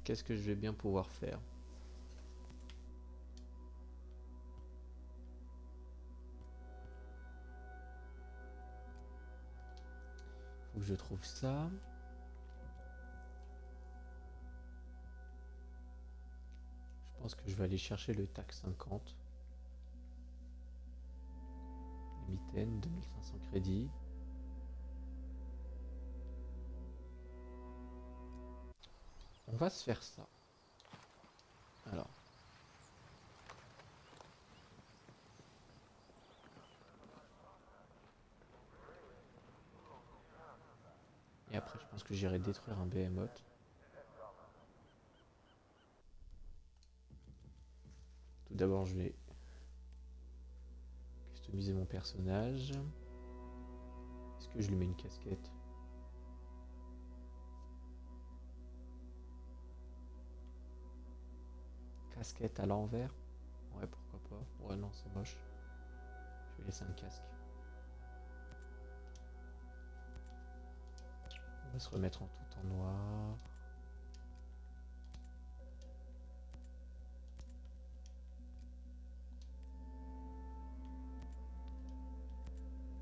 qu'est-ce que je vais bien pouvoir faire? Faut que je trouve ça. Je pense que je vais aller chercher le TAC 50. Le mitaine, 2500 crédits. On va se faire ça. Alors. Et après, je pense que j'irai détruire un behemoth. Tout d'abord, je vais customiser mon personnage. Est-ce que je lui mets une casquette? Casquette à l'envers? Ouais, pourquoi pas. Ouais, non, c'est moche. Je vais laisser un casque. On va se remettre en tout en noir.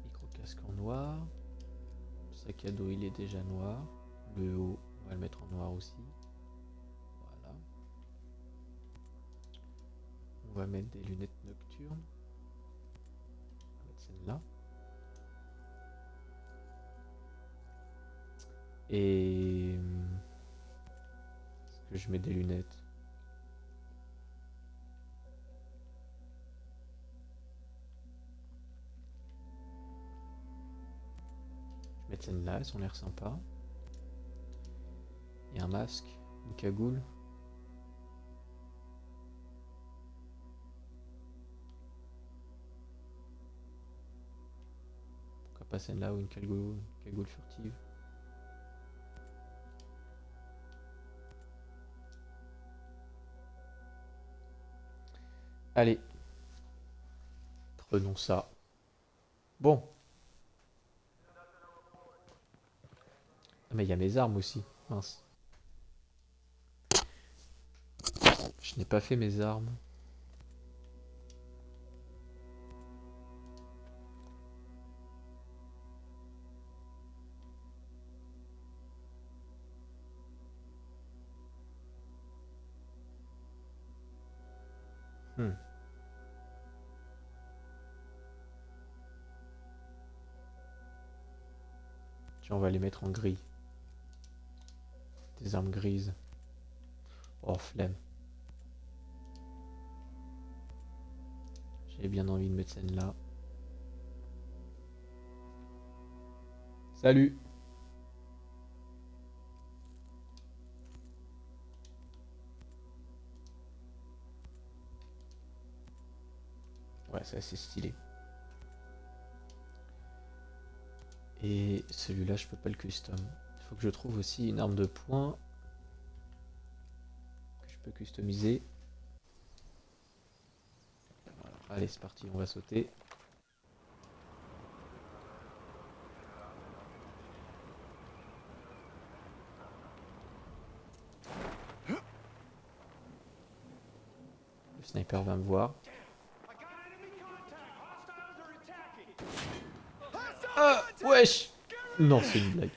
Micro-casque en noir. Le sac à dos, il est déjà noir. Le haut, on va le mettre en noir aussi. Voilà. On va mettre des lunettes nocturnes. On va mettre celle-là. Et... est-ce que je mets des lunettes? Je vais mettre celle-là, elles ont l'air sympas. Il y a un masque, une cagoule. Pourquoi pas celle-là ou une cagoule furtive? Allez. Prenons ça. Bon. Ah, mais il y a mes armes aussi. Mince. Je n'ai pas fait mes armes. Hmm. Tiens, on va les mettre en gris. Des armes grises. Oh, flemme. J'avais bien envie de mettre celle-là. Salut! Ouais, c'est assez stylé. Et celui-là, je peux pas le custom. Il faut que je trouve aussi une arme de poing que je peux customiser. Voilà. Allez, c'est parti, on va sauter. Le sniper va me voir. Ah, wesh! Non, c'est une blague.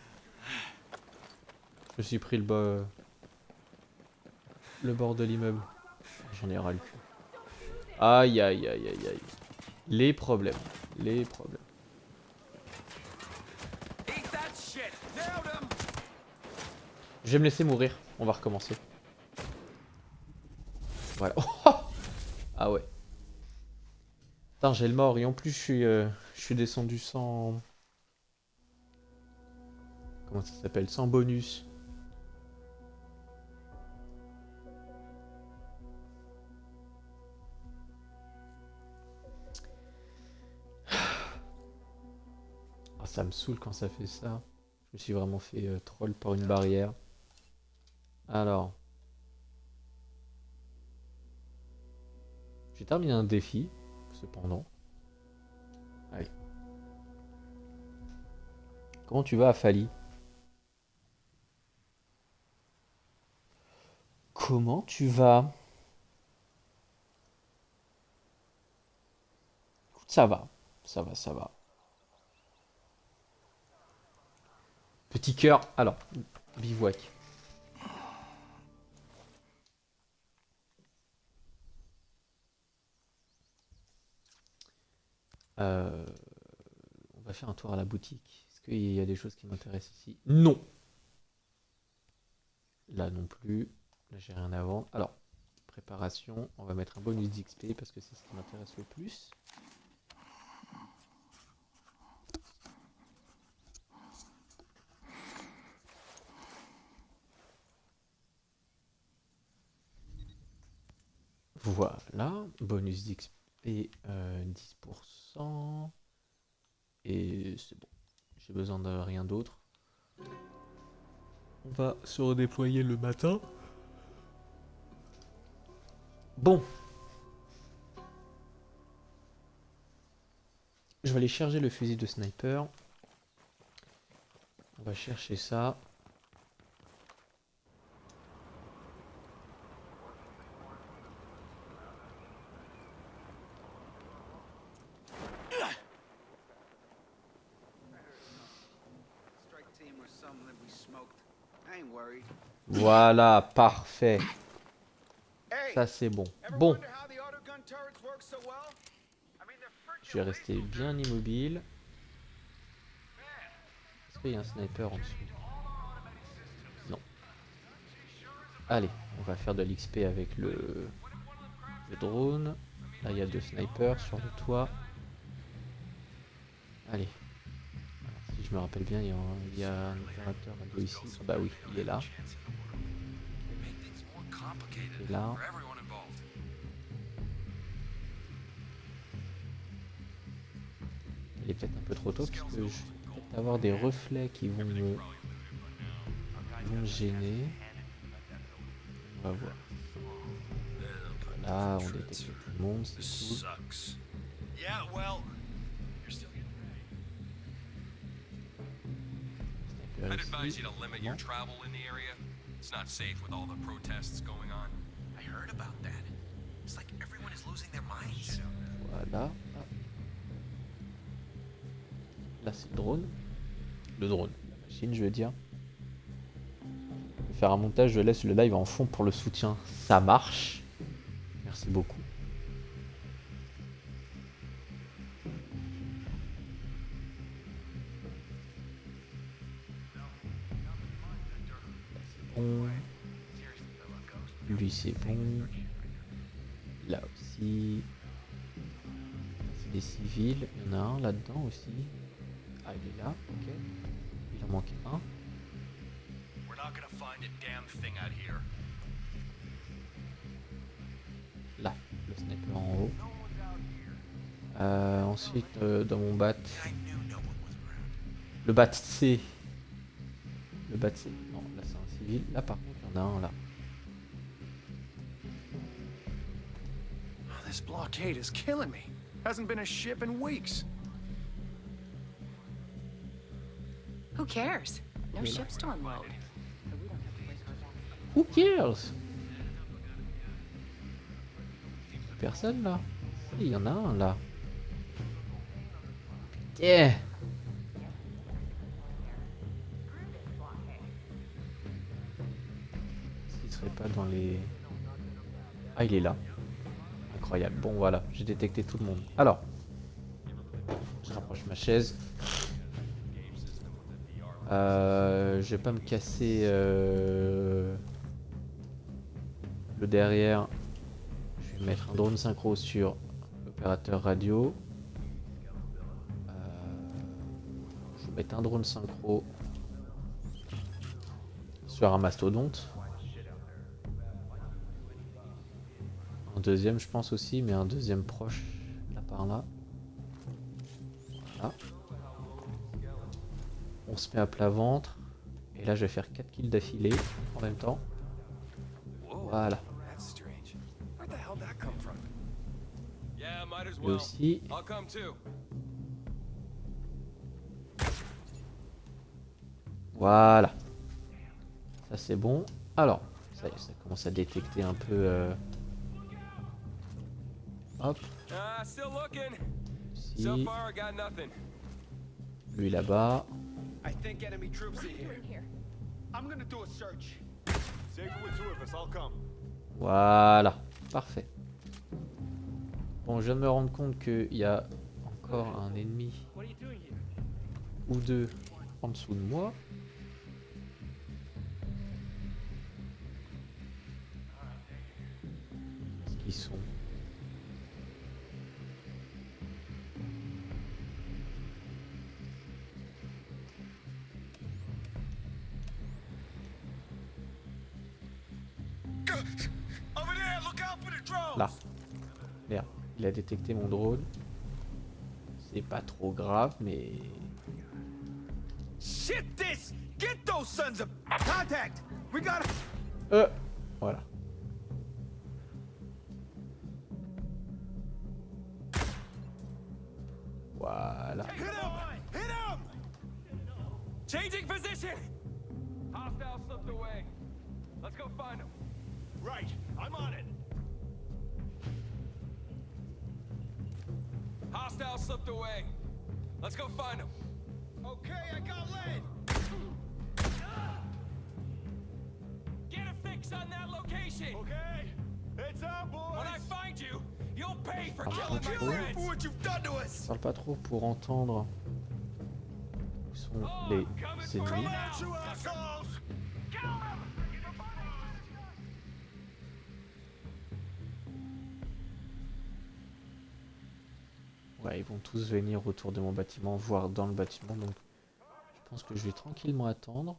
Je me suis pris le bord de l'immeuble. J'en ai ras le cul. Aïe, aïe, aïe, aïe, aïe. Les problèmes. Les problèmes. Je vais me laisser mourir. On va recommencer. Voilà. Ah ouais. Putain, j'ai le mort. Et en plus, je suis descendu sans... comment ça s'appelle? Sans bonus. Ah, ça me saoule quand ça fait ça. Je me suis vraiment fait troll par une barrière. Alors. J'ai terminé un défi, cependant. Allez. Comment tu vas, Fali? comment tu vas? Écoute, ça va. Ça va, ça va. Petit cœur. Alors, bivouac. Euh, on va faire un tour à la boutique. Est-ce qu'il y a des choses qui m'intéressent ici? Non. Là non plus. Là, j'ai rien à vendre. Alors, préparation. On va mettre un bonus d'XP parce que c'est ce qui m'intéresse le plus. Voilà. Bonus d'XP 10%. Et c'est bon. J'ai besoin de rien d'autre. On va se redéployer le matin. Bon. Je vais aller charger le fusil de sniper. On va chercher ça. Voilà, parfait. Ça c'est bon. Bon. Je vais rester bien immobile. Est-ce qu'il y a un sniper en dessous? Non. Allez, on va faire de l'XP avec le drone. Là, il y a 2 snipers sur le toit. Allez. Alors, si je me rappelle bien, il y a un opérateur radio ici. Ah bah oui, il est là. Il est là. Il est peut-être un peu trop tôt parce que je vais peut-être avoir des reflets qui vont me gêner. On va voir. Là, on détecte tout le monde, c'est cool. I'd advise you to limit your travel in the area. It's not safe with all the protests going on. I heard about that. It's like everyone is losing their minds. Voilà. Là, c'est le drone. Le drone. La machine, je veux dire. Je vais faire un montage, je laisse le live en fond pour le soutien. Ça marche. Merci beaucoup. Bon. Lui c'est bon. Là aussi. C'est des civils. Il y en a un là-dedans aussi. Ah, il est là, ok. Il en manque un. Là, le sniper en haut. Ensuite, dans mon bat. Le bat C. Le bat C. Non, là c'est un civil. Là par contre, il y en a un là. This blockade is killing me. Hasn't been a ship in weeks. Who cares? No ships to unload. Who cares? Personne là? Il y en a un là. Yeah. S'il serait pas dans les... Ah, il est là. Incroyable. Bon, voilà, j'ai détecté tout le monde. Alors, je rapproche ma chaise. Je vais pas me casser le derrière. Je vais mettre un drone synchro sur l'opérateur radio. Je vais mettre un drone synchro sur un mastodonte. Un deuxième, je pense aussi, mais un deuxième proche, là par là. Voilà. On se met à plat ventre. Et là, je vais faire 4 kills d'affilée en même temps. Voilà. Et aussi. Voilà. Ça, c'est bon. Alors, Ça commence à détecter un peu... Hop, Still looking. si. So far, I got nothing. Lui là-bas. I think enemy troops are here. I'm gonna do a search. Save it with two of us, I'll come. Voilà, parfait. Bon, je viens de me rendre compte qu'il y a encore un ennemi ou deux en dessous de moi. Qu'est-ce qu'ils sont? Over there, look out for the drone. Là. Merde, il a détecté mon drone. C'est pas trop grave, mais... Shit this! Get those sons of contact. We gotta. Voilà. Voilà. Hit him! Hit him! Changing position. Hostile slipped away. Let's go find him. Right, I'm on it. Hostile slipped away. Let's go find him. Okay, I got lead. Get a fix on that location. Okay, it's on, boys. When I find you, you'll pay for Ah, killing my trop. friends. For what you've done to Je us. parle pas trop pour entendre où sont les ennemis. You assholes! Ouais, ils vont tous venir autour de mon bâtiment, voire dans le bâtiment, donc je pense que je vais tranquillement attendre.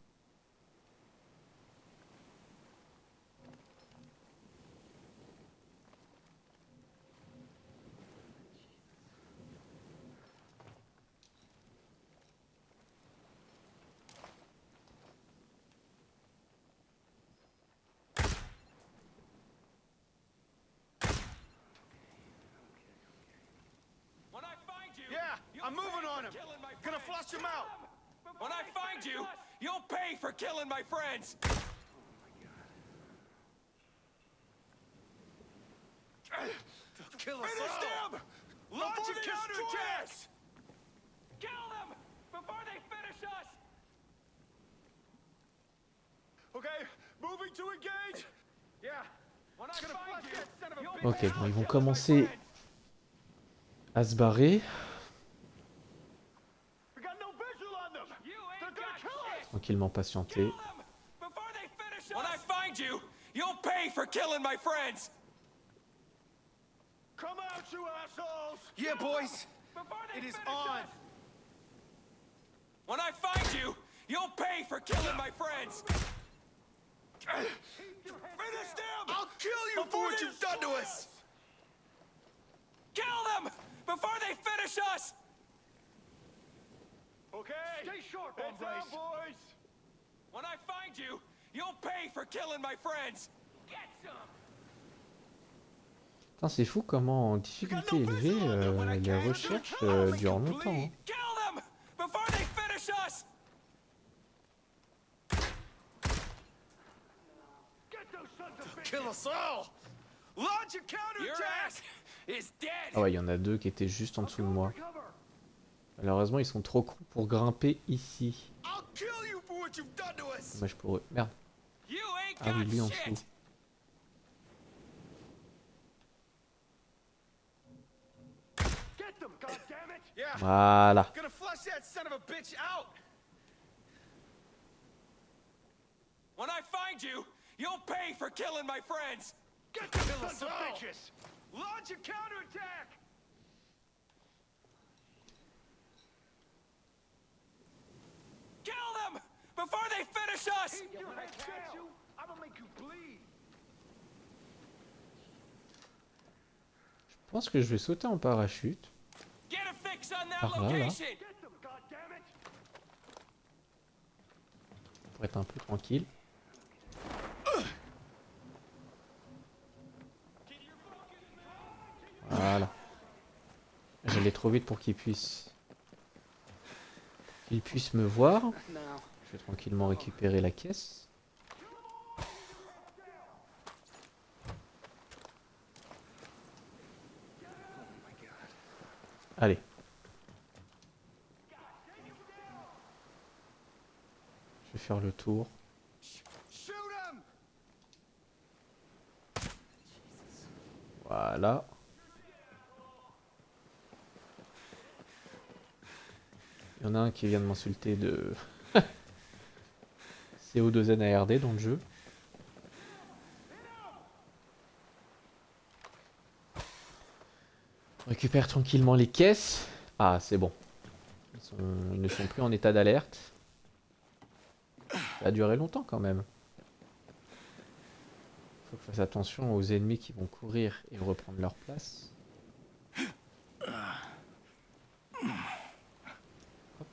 When I find you, Yeah, you'll I'm moving pay on for him. killing my Gonna friends. flush him out. When I find you, you'll pay for killing my friends. Kill us Finish all. them! Launch Before a they counterattack. destroy us! Kill them before they finish us! Okay, moving to engage. Yeah. When I Gonna find flush you, that son of a you'll bitch Ok, pay bon, for ils vont killing my commencer friends. à se barrer. We got no visual on them. You They're ain't gonna got kill us. shit. Tranquillement patienter. Kill them before they finish us. When I find you, you'll pay for killing my friends. Come out, you assholes. Yeah, boys. Before they It is finish on. us. When I find you, you'll pay for killing my friends. Finish them! I'll kill you for what you've done to us! Kill them before they finish us. Okay. Stay sharp, It's on, boys. When I find you, you'll pay for killing my friends. Get some. Putain, c'est fou comment en difficulté élevée, les recherches durent longtemps. Hein. Kill them before they finish us. Get those sons of bitches. Kill us all! Launch a Your counterattack! ass is dead. Ah ouais, il y en a deux qui étaient juste en dessous de moi. Malheureusement, ils sont trop cons pour grimper ici. I'll kill you for what you've done to us! Dommage pour eux. Merde. You ain't Ah oui, got lui en shit. dessous. Get them, goddammit. Yeah, Voilà. gonna flush that son of a bitch out! When I find you, you'll pay for killing my friends. Get them Kill sons us of all. bitches. Launch a counterattack! Kill them before they finish us. Keep your head down. I'm gonna make you bleed. Je pense que je vais sauter en parachute. Get a fix on that Par là, là. location. Get them, goddammit. Pour être un peu tranquille. Voilà. J'allais trop vite pour qu'ils puissent me voir. Je vais tranquillement récupérer la caisse. Je vais faire le tour. Shoot him! Voilà. Il y en a un qui vient de m'insulter de CO2NARD dans le jeu. On récupère tranquillement les caisses. Ah, c'est bon. Ils ne sont plus en état d'alerte. Ça a duré longtemps quand même. Faut que je fasse attention aux ennemis qui vont courir et reprendre leur place. Hop.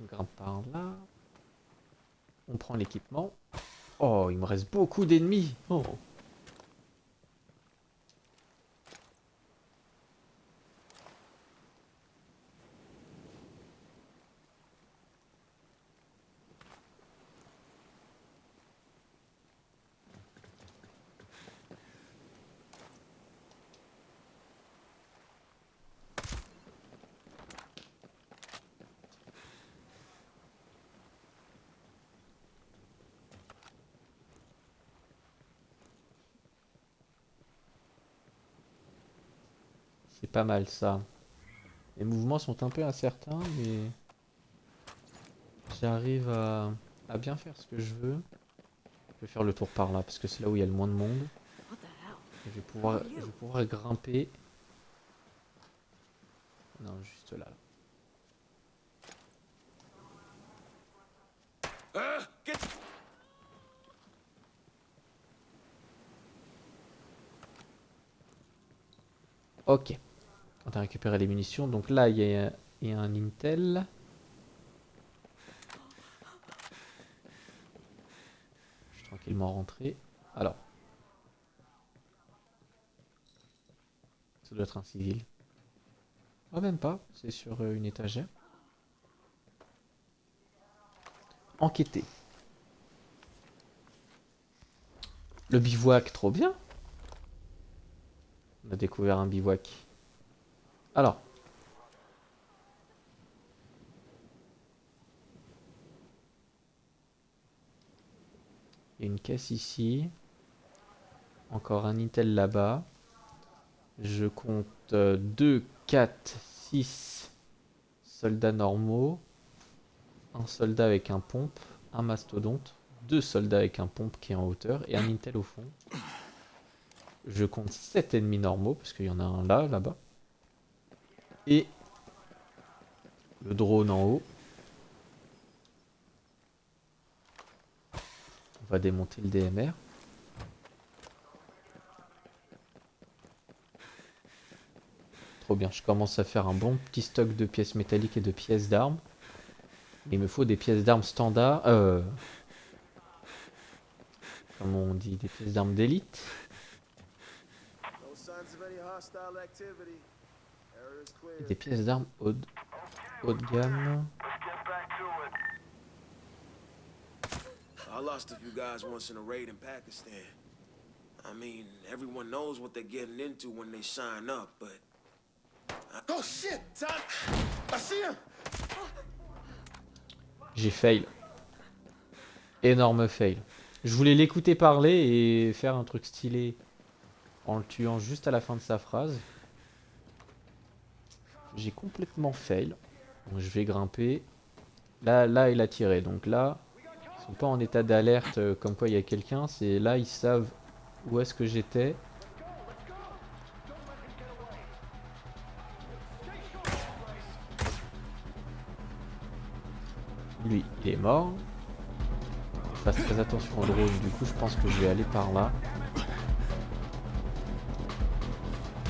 On grimpe par là. On prend l'équipement. Oh, il me reste beaucoup d'ennemis. Oh. C'est pas mal ça. Les mouvements sont un peu incertains, mais j'arrive à bien faire ce que je veux. Je vais faire le tour par là, parce que c'est là où il y a le moins de monde. What the hell? Et je vais pouvoir grimper. Non, juste là. Get. Ok. On a récupéré les munitions. Donc là, il y a un Intel. Je suis tranquillement rentré. Alors. Ça doit être un civil. Ah, même pas. C'est sur une étagère. Enquêter. Le bivouac, trop bien. On a découvert un bivouac. Alors. Il y a une caisse ici. Encore un Intel là-bas. Je compte 2, 4, 6 soldats normaux. Un soldat avec un pompe. Un mastodonte. 2 soldats avec un pompe qui est en hauteur. Et un Intel au fond. Je compte 7 ennemis normaux, parce qu'il y en a un là, là-bas. Et le drone en haut. On va démonter le DMR. Trop bien, je commence à faire un bon petit stock de pièces métalliques et de pièces d'armes. Il me faut des pièces d'armes standard. Comment on dit, des pièces d'armes d'élite. Et des pièces d'armes haut de gamme. I lost a few guys once in a raid in Pakistan. I mean, everyone knows what they're getting into when they sign up, but... Oh shit, Todd! I see him! J'ai fail. Énorme fail. Je voulais l'écouter parler et faire un truc stylé en le tuant juste à la fin de sa phrase. J'ai complètement fail. Donc je vais grimper. Là, il a tiré. Donc là, ils sont pas en état d'alerte comme quoi il y a quelqu'un. C'est là, ils savent où est-ce que j'étais. Lui, il est mort. Je fasse très attention au drone. Du coup, je pense que je vais aller par là.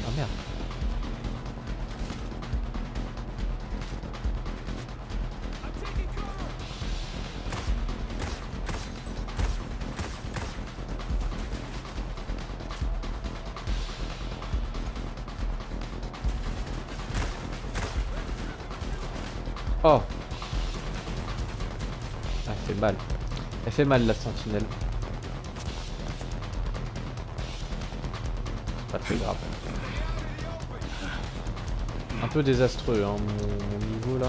Ah merde. Oh! Elle fait mal. Elle fait mal la sentinelle. Pas très grave. Un peu désastreux hein, mon niveau là.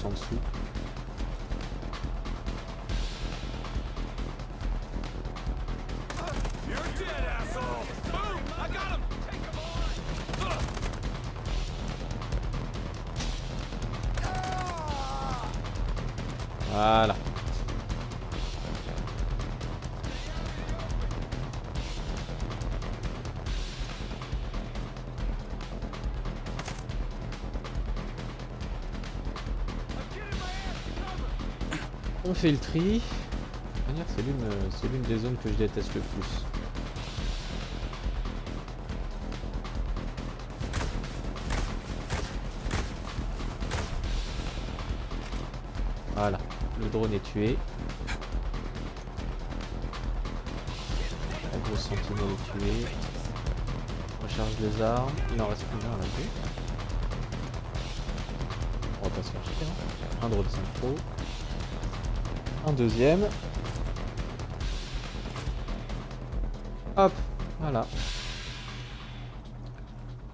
tous en dessous. You're dead, asshole! Boom! I got him! Take him on! Voilà. On fait le tri. De toute manière, c'est l'une des zones que je déteste le plus. Voilà, le drone est tué. La grosse sentinelle est tuée. Recharge les armes. Il en reste combien là? On va pas se faire chier. Un drone synchro. Un deuxième. Hop, voilà.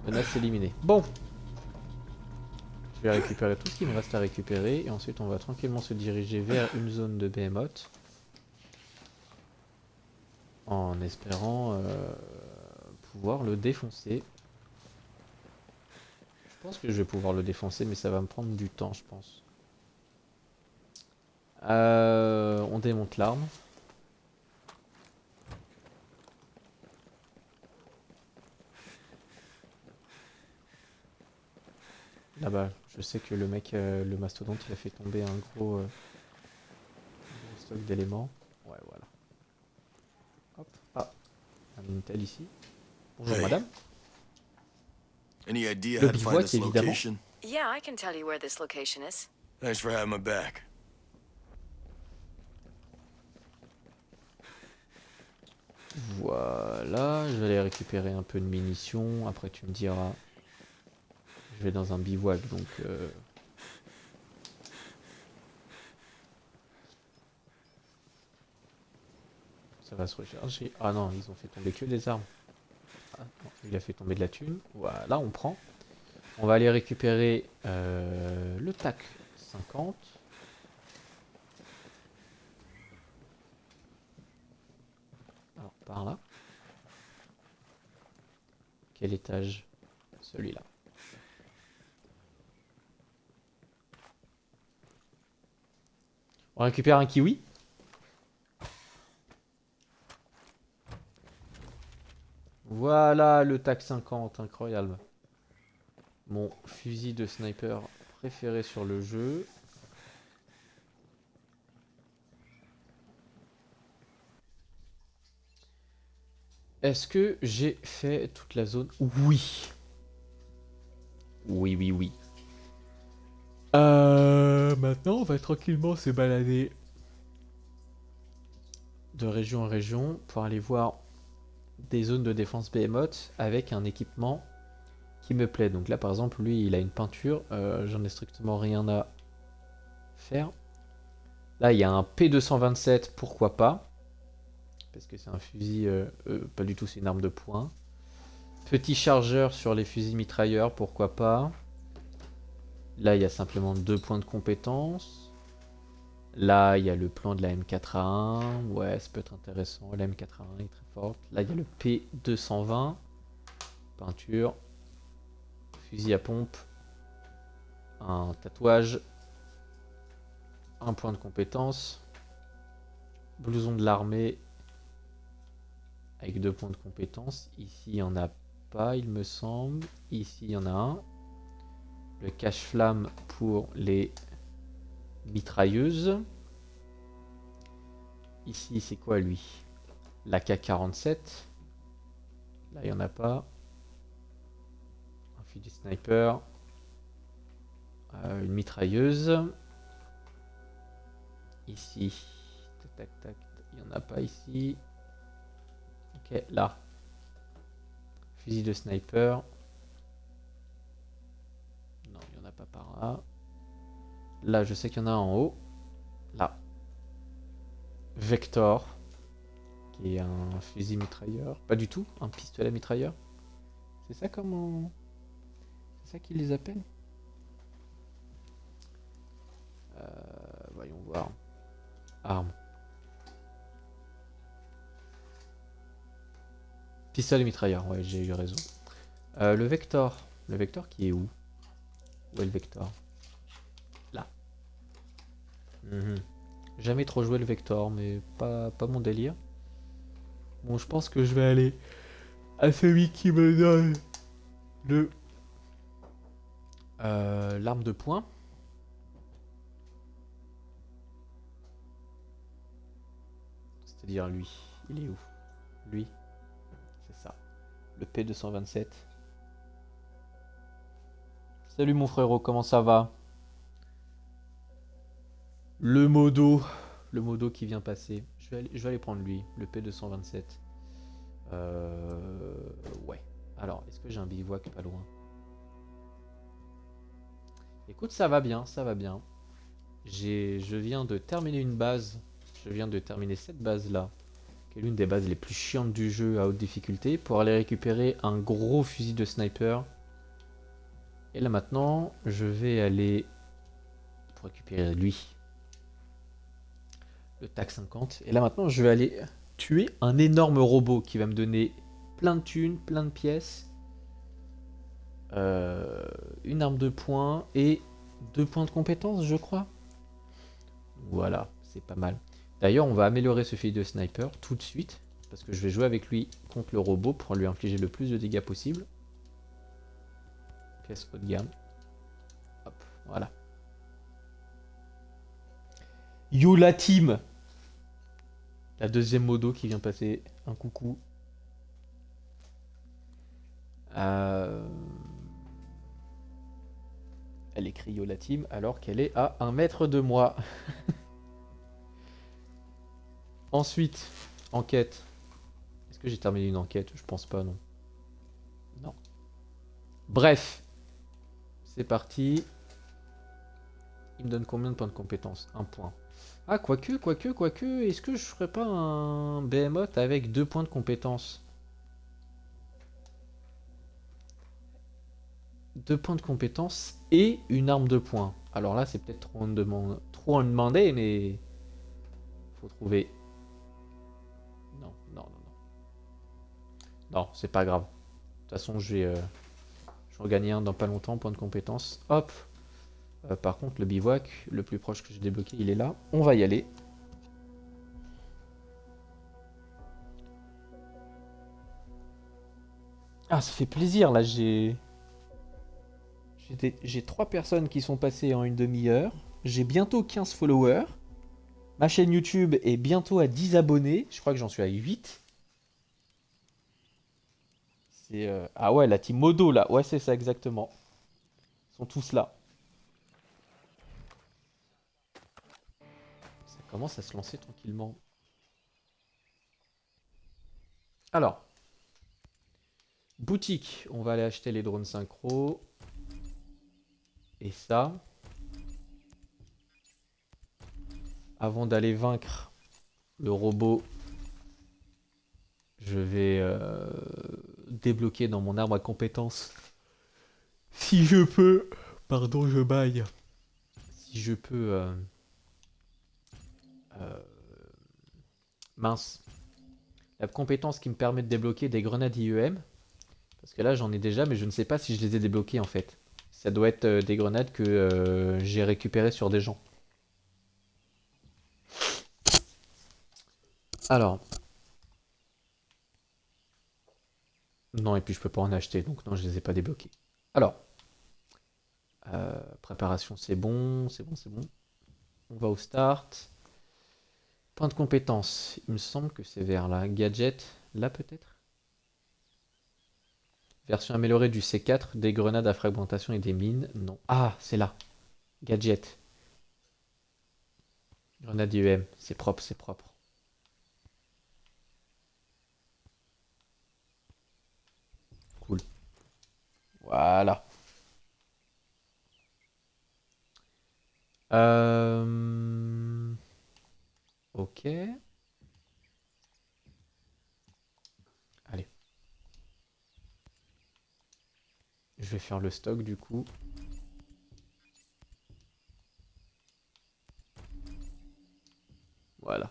Menace éliminée. Bon. Je vais récupérer tout ce qu'il me reste à récupérer et ensuite on va tranquillement se diriger vers une zone de Behemoth. En espérant pouvoir le défoncer. Je pense que je vais pouvoir le défoncer mais ça va me prendre du temps je pense. On démonte l'arme. Là-bas, je sais que le mec, le mastodonte, il a fait tomber un gros stock d'éléments. Ouais, voilà. Hop. Ah, un Intel ici. Bonjour Hey. madame. Any idea Le how to find bivouac, this évidemment. location? Yeah, I can tell you where this location is. Thanks for having my back. Voilà, je vais aller récupérer un peu de munitions. Après, tu me diras. Je vais dans un bivouac, donc. Ça va se recharger. Ah non, ils ont fait tomber que des armes. Ah, non, il a fait tomber de la thune. Voilà, on prend. On va aller récupérer le TAC 50. Alors, par là. Quel étage? Celui-là. On récupère un kiwi. Voilà le TAC 50, incroyable. Mon fusil de sniper préféré sur le jeu. Est-ce que j'ai fait toute la zone? Oui. Oui. Maintenant, on va tranquillement se balader de région en région pour aller voir des zones de défense Behemoth avec un équipement qui me plaît. Donc là, par exemple, lui, il a une peinture. J'en ai strictement rien à faire. Là, il y a un P227, pourquoi pas. Parce que c'est un fusil... pas du tout, c'est une arme de poing. Petit chargeur sur les fusils mitrailleurs, pourquoi pas. Là, il y a simplement 2 points de compétence. Là, il y a le plan de la M4A1. Ouais, ça peut être intéressant. La M4A1 est très forte. Là, il y a le P220. Peinture. Fusil à pompe. Un tatouage. Un point de compétence. Blouson de l'armée. Avec 2 points de compétence. Ici, il n'y en a pas, il me semble. Ici, il y en a un. Le cache-flamme pour les mitrailleuses. Ici, c'est quoi lui? L'AK-47. Là, il n'y en a pas. Un fusil sniper. Une mitrailleuse. Ici. Tac, tac, tac. Il n'y en a pas ici. Ok, là. Fusil de sniper. Non, il n'y en a pas par là. Là, je sais qu'il y en a en haut. Là. Vector. Qui est un fusil mitrailleur. Pas du tout, un pistolet mitrailleur. C'est ça comment... C'est ça qu'ils les appellent? Arme. Pistolet mitrailleur, ouais, j'ai eu raison. Le Vector. Le Vector qui est où? Où est le Vector? Là. Jamais trop joué le Vector, mais pas mon délire. Bon, je pense que je vais aller à celui qui me donne le l'arme de poing. C'est-à-dire lui. Il est où? Lui. C'est ça. Le P227. Salut mon frérot, comment ça va? Le modo. Le modo qui vient passer. Je vais aller prendre lui, le P227. Ouais. Alors, est-ce que j'ai un bivouac pas loin? Écoute, ça va bien, ça va bien. Je viens de terminer une base. Je viens de terminer cette base-là, qui est l'une des bases les plus chiantes du jeu à haute difficulté, pour aller récupérer un gros fusil de sniper. Et là maintenant, je vais aller pour récupérer lui. Le TAC 50. Et là maintenant, je vais aller tuer un énorme robot qui va me donner plein de thunes, plein de pièces. Une arme de poing et 2 points de compétence, je crois. Voilà, c'est pas mal. D'ailleurs, on va améliorer ce fusil de sniper tout de suite, parce que je vais jouer avec lui contre le robot pour lui infliger le plus de dégâts possible. Pièce haut de gamme. Hop, voilà. Yo la team! La deuxième modo qui vient passer un coucou. Elle écrit Yo la team alors qu'elle est à 1 mètre de moi. Ensuite, enquête. Est-ce que j'ai terminé une enquête? Je pense pas, non. Non. Bref. C'est parti. Il me donne combien de points de compétence? 1 point. Ah, quoique, est-ce que je ferais pas un Behemoth avec 2 points de compétence? 2 points de compétence et une arme de poing. Alors là, c'est peut-être trop en demander, mais faut trouver. Non, c'est pas grave. De toute façon, je vais regagner un dans pas longtemps, point de compétence. Hop. Par contre, le bivouac, le plus proche que j'ai débloqué, il est là. On va y aller. Ah, ça fait plaisir, là, j'ai 3 personnes qui sont passées en une demi-heure. J'ai bientôt 15 followers. Ma chaîne YouTube est bientôt à 10 abonnés. Je crois que j'en suis à 8. Ah ouais, la team Modo, là. Ouais, c'est ça, exactement. Ils sont tous là. Ça commence à se lancer tranquillement. Alors. Boutique. On va aller acheter les drones synchro. Et ça. Avant d'aller vaincre le robot, je vais débloquer dans mon arbre à compétences. Si je peux. Pardon, je baille. Si je peux. Mince. La compétence qui me permet de débloquer des grenades IEM. Parce que là, j'en ai déjà, mais je ne sais pas si je les ai débloquées en fait. Ça doit être des grenades que j'ai récupérées sur des gens. Alors. Non, et puis je peux pas en acheter, donc non, je les ai pas débloqués. Alors. Préparation, c'est bon, c'est bon. On va au start. Point de compétence. Il me semble que c'est vers là. Gadget, là peut-être. Version améliorée du C4, des grenades à fragmentation et des mines. Non. Ah, c'est là. Gadget. Grenade IEM. C'est propre, c'est propre. Cool. Voilà. Ok. Allez. Je vais faire le stock du coup. Voilà.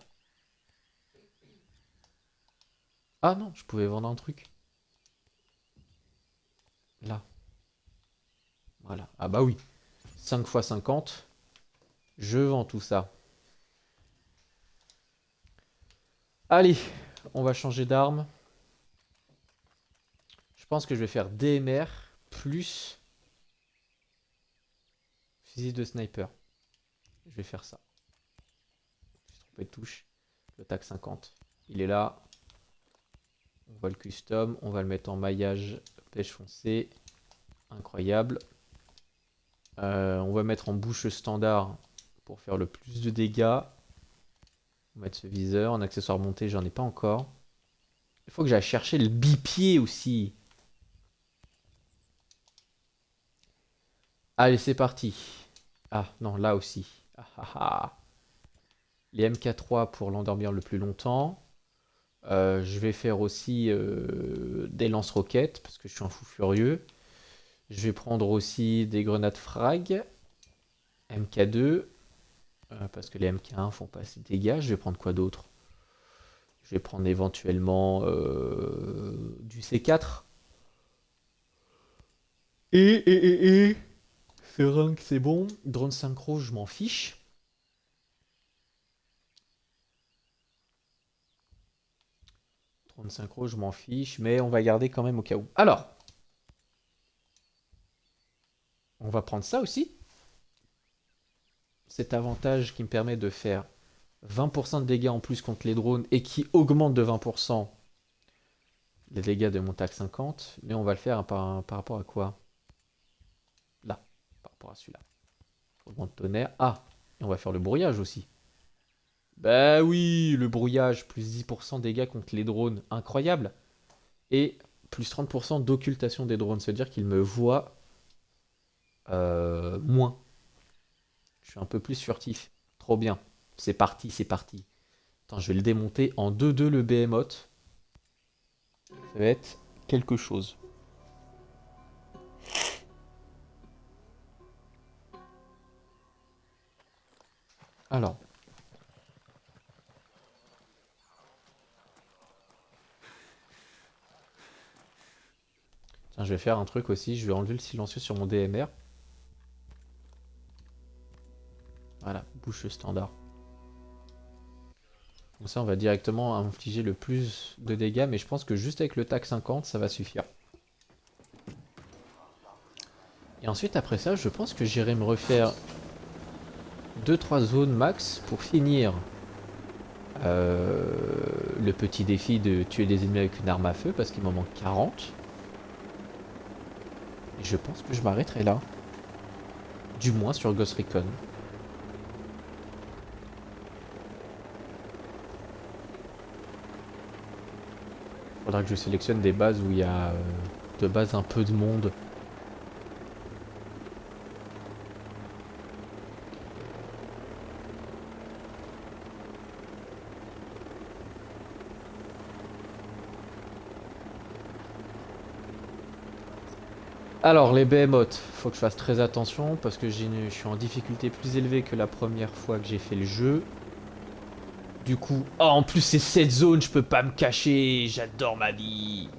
Ah non, je pouvais vendre un truc. Là. Voilà. Ah bah oui. 5 x 50. Je vends tout ça. Allez, on va changer d'arme. Je pense que je vais faire DMR plus fusil de sniper. Je vais faire ça. Je me suis trompé de touche. Le TAC 50. Il est là. On va le custom. On va le mettre en maillage pêche foncée. Incroyable. On va mettre en bouche standard pour faire le plus de dégâts. On va mettre ce viseur. En accessoire monté, j'en ai pas encore. Il faut que j'aille chercher le bipied aussi. Allez, c'est parti. Ah, non, là aussi. Ah, ah, ah. Les MK3 pour l'endormir le plus longtemps. Je vais faire aussi des lance-roquettes, parce que je suis un fou furieux. Je vais prendre aussi des grenades frag. MK2. Parce que les MK1 font pas assez de dégâts. Je vais prendre quoi d'autre? Je vais prendre éventuellement du C4. Et Seringue, c'est bon. Drone synchro, je m'en fiche. Drone synchro, je m'en fiche. Mais on va garder quand même au cas où. Alors. On va prendre ça aussi. Cet avantage qui me permet de faire 20% de dégâts en plus contre les drones et qui augmente de 20% les dégâts de mon TAC 50. Mais on va le faire par rapport à quoi? Là, par rapport à celui-là. Augmente tonnerre. Ah, et on va faire le brouillage aussi. Bah oui, le brouillage, plus 10% de dégâts contre les drones. Incroyable. Et plus 30% d'occultation des drones. C'est-à-dire qu'ils me voient moins. Je suis un peu plus furtif. Trop bien. C'est parti, c'est parti. Attends, je vais le démonter en 2-2 le Behemoth. Ça va être quelque chose. Alors. Tiens, je vais faire un truc aussi. Je vais enlever le silencieux sur mon DMR. Voilà, bouche standard. Comme ça, on va directement infliger le plus de dégâts. Mais je pense que juste avec le TAC 50, ça va suffire. Et ensuite, après ça, je pense que j'irai me refaire 2-3 zones max pour finir le petit défi de tuer des ennemis avec une arme à feu. Parce qu'il m'en manque 40. Et je pense que je m'arrêterai là. Du moins sur Ghost Recon. Faudra que je sélectionne des bases où il y a de base un peu de monde. Alors les behemoths, faut que je fasse très attention parce que je suis en difficulté plus élevée que la première fois que j'ai fait le jeu. Du coup, oh, en plus c'est cette zone, je peux pas me cacher, j'adore ma vie.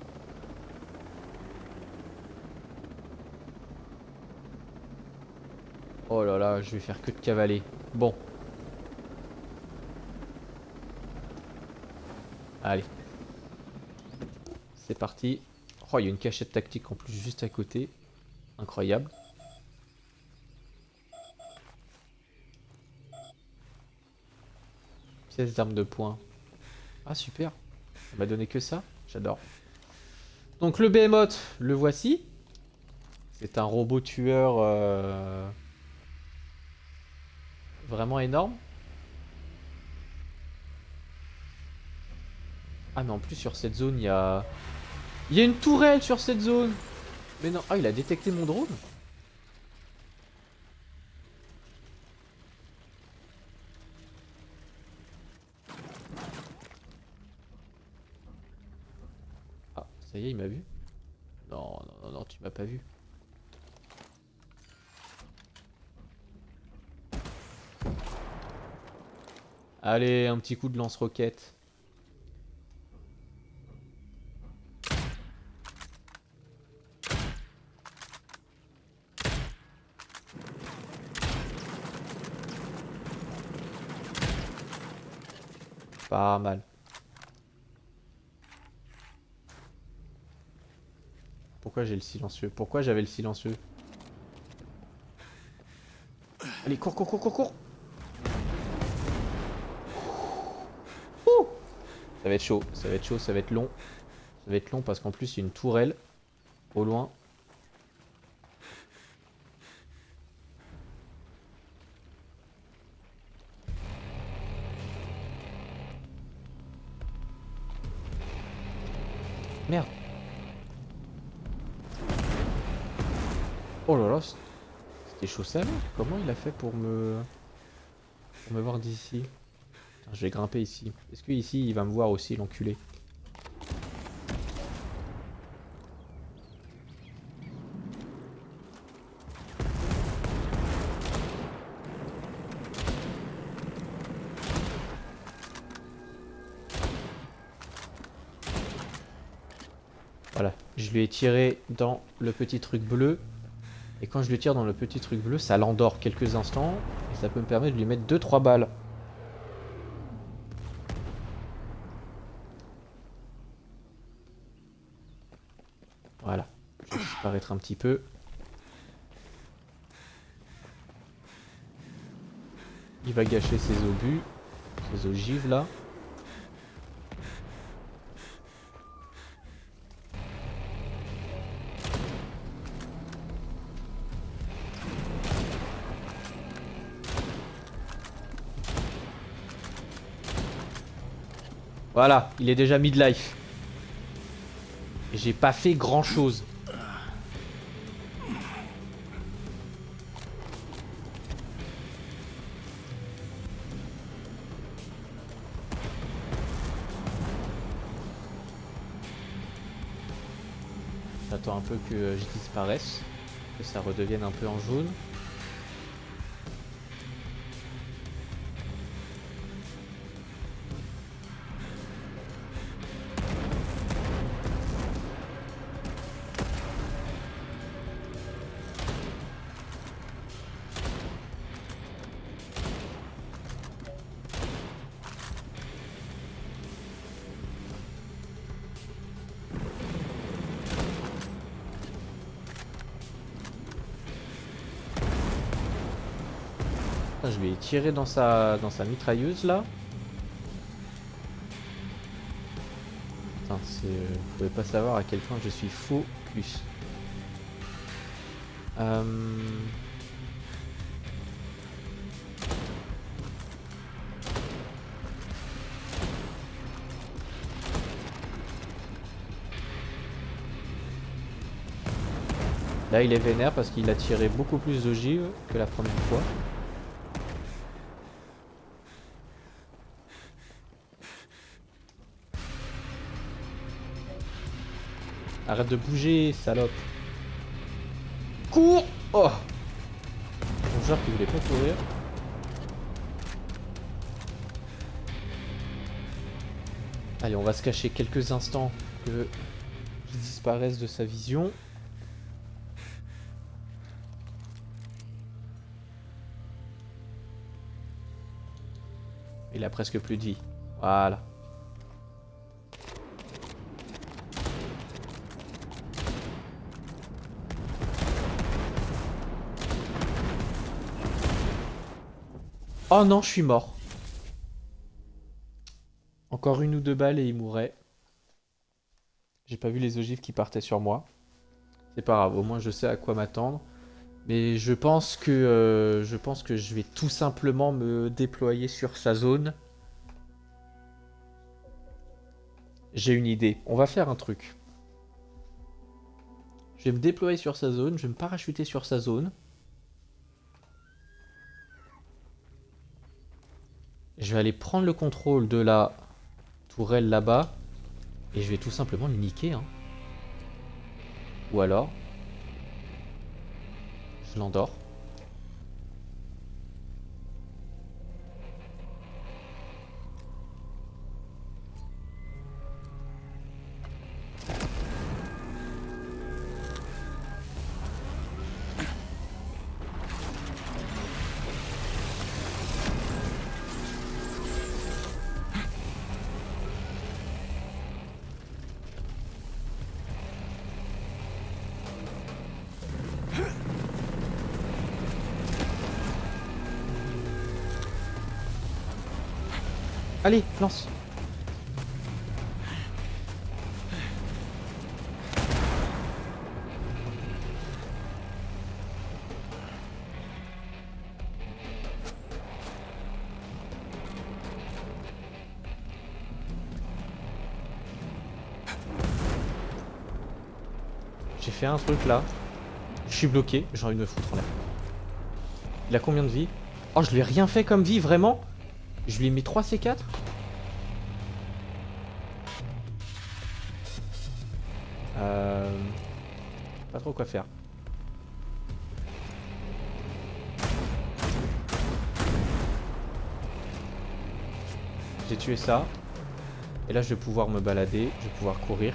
Oh là là, je vais faire que de cavaler. Bon. Allez. C'est parti. Oh, il y a une cachette tactique en plus juste à côté. Incroyable. Pièce d'arme de poing. Ah super. On m'a donné que ça. J'adore. Donc le Behemoth, le voici. C'est un robot tueur vraiment énorme. Ah mais en plus sur cette zone il y a... Il y a une tourelle sur cette zone. Mais non. Ah il a détecté mon drone. Ah ça y est il m'a vu. Non non non non tu m'as pas vu. Allez, un petit coup de lance-roquette. Pas mal. Pourquoi j'ai le silencieux? Pourquoi j'avais le silencieux? Allez, cours, cours, cours, cours, cours! Ouh! Ça va être chaud, ça va être chaud, ça va être long. Ça va être long parce qu'en plus il y a une tourelle au loin. Merde. Oh là là, c'était chaud ça là. Comment il a fait pour me voir d'ici? Putain, je vais grimper ici. Est-ce que ici il va me voir aussi, l'enculé? Voilà, je lui ai tiré dans le petit truc bleu. Et quand je lui tire dans le petit truc bleu, ça l'endort quelques instants. Et ça peut me permettre de lui mettre 2-3 balles. Voilà, je vais disparaître un petit peu. Il va gâcher ses obus, ses ogives là. Voilà, il est déjà mid-life. Et j'ai pas fait grand chose. J'attends un peu que je disparaisse, que ça redevienne un peu en jaune. Je vais tirer dans sa mitrailleuse là. Putain, vous pouvez pas savoir à quel point je suis focus. Là il est vénère parce qu'il a tiré beaucoup plus d'ogives que la première fois. Arrête de bouger, salope. Cours! Oh! Mon joueur qui voulait pas courir. Allez, on va se cacher quelques instants que qu'il disparaisse de sa vision. Il a presque plus de vie. Voilà. Oh non, je suis mort. Encore une ou deux balles et il mourrait. J'ai pas vu les ogives qui partaient sur moi. C'est pas grave, au moins je sais à quoi m'attendre. Mais je pense que je vais tout simplement me déployer sur sa zone. J'ai une idée. On va faire un truc. Je vais me déployer sur sa zone. Je vais me parachuter sur sa zone. Je vais aller prendre le contrôle de la tourelle là-bas. Et je vais tout simplement le niquer. Hein. Ou alors... je l'endors. Allez, lance. J'ai fait un truc là. Je suis bloqué, j'ai envie de me foutre en l'air. Il a combien de vie? Oh, je lui ai rien fait comme vie, vraiment? Je lui ai mis 3 C4? Pas trop quoi faire. J'ai tué ça. Et là je vais pouvoir me balader, je vais pouvoir courir.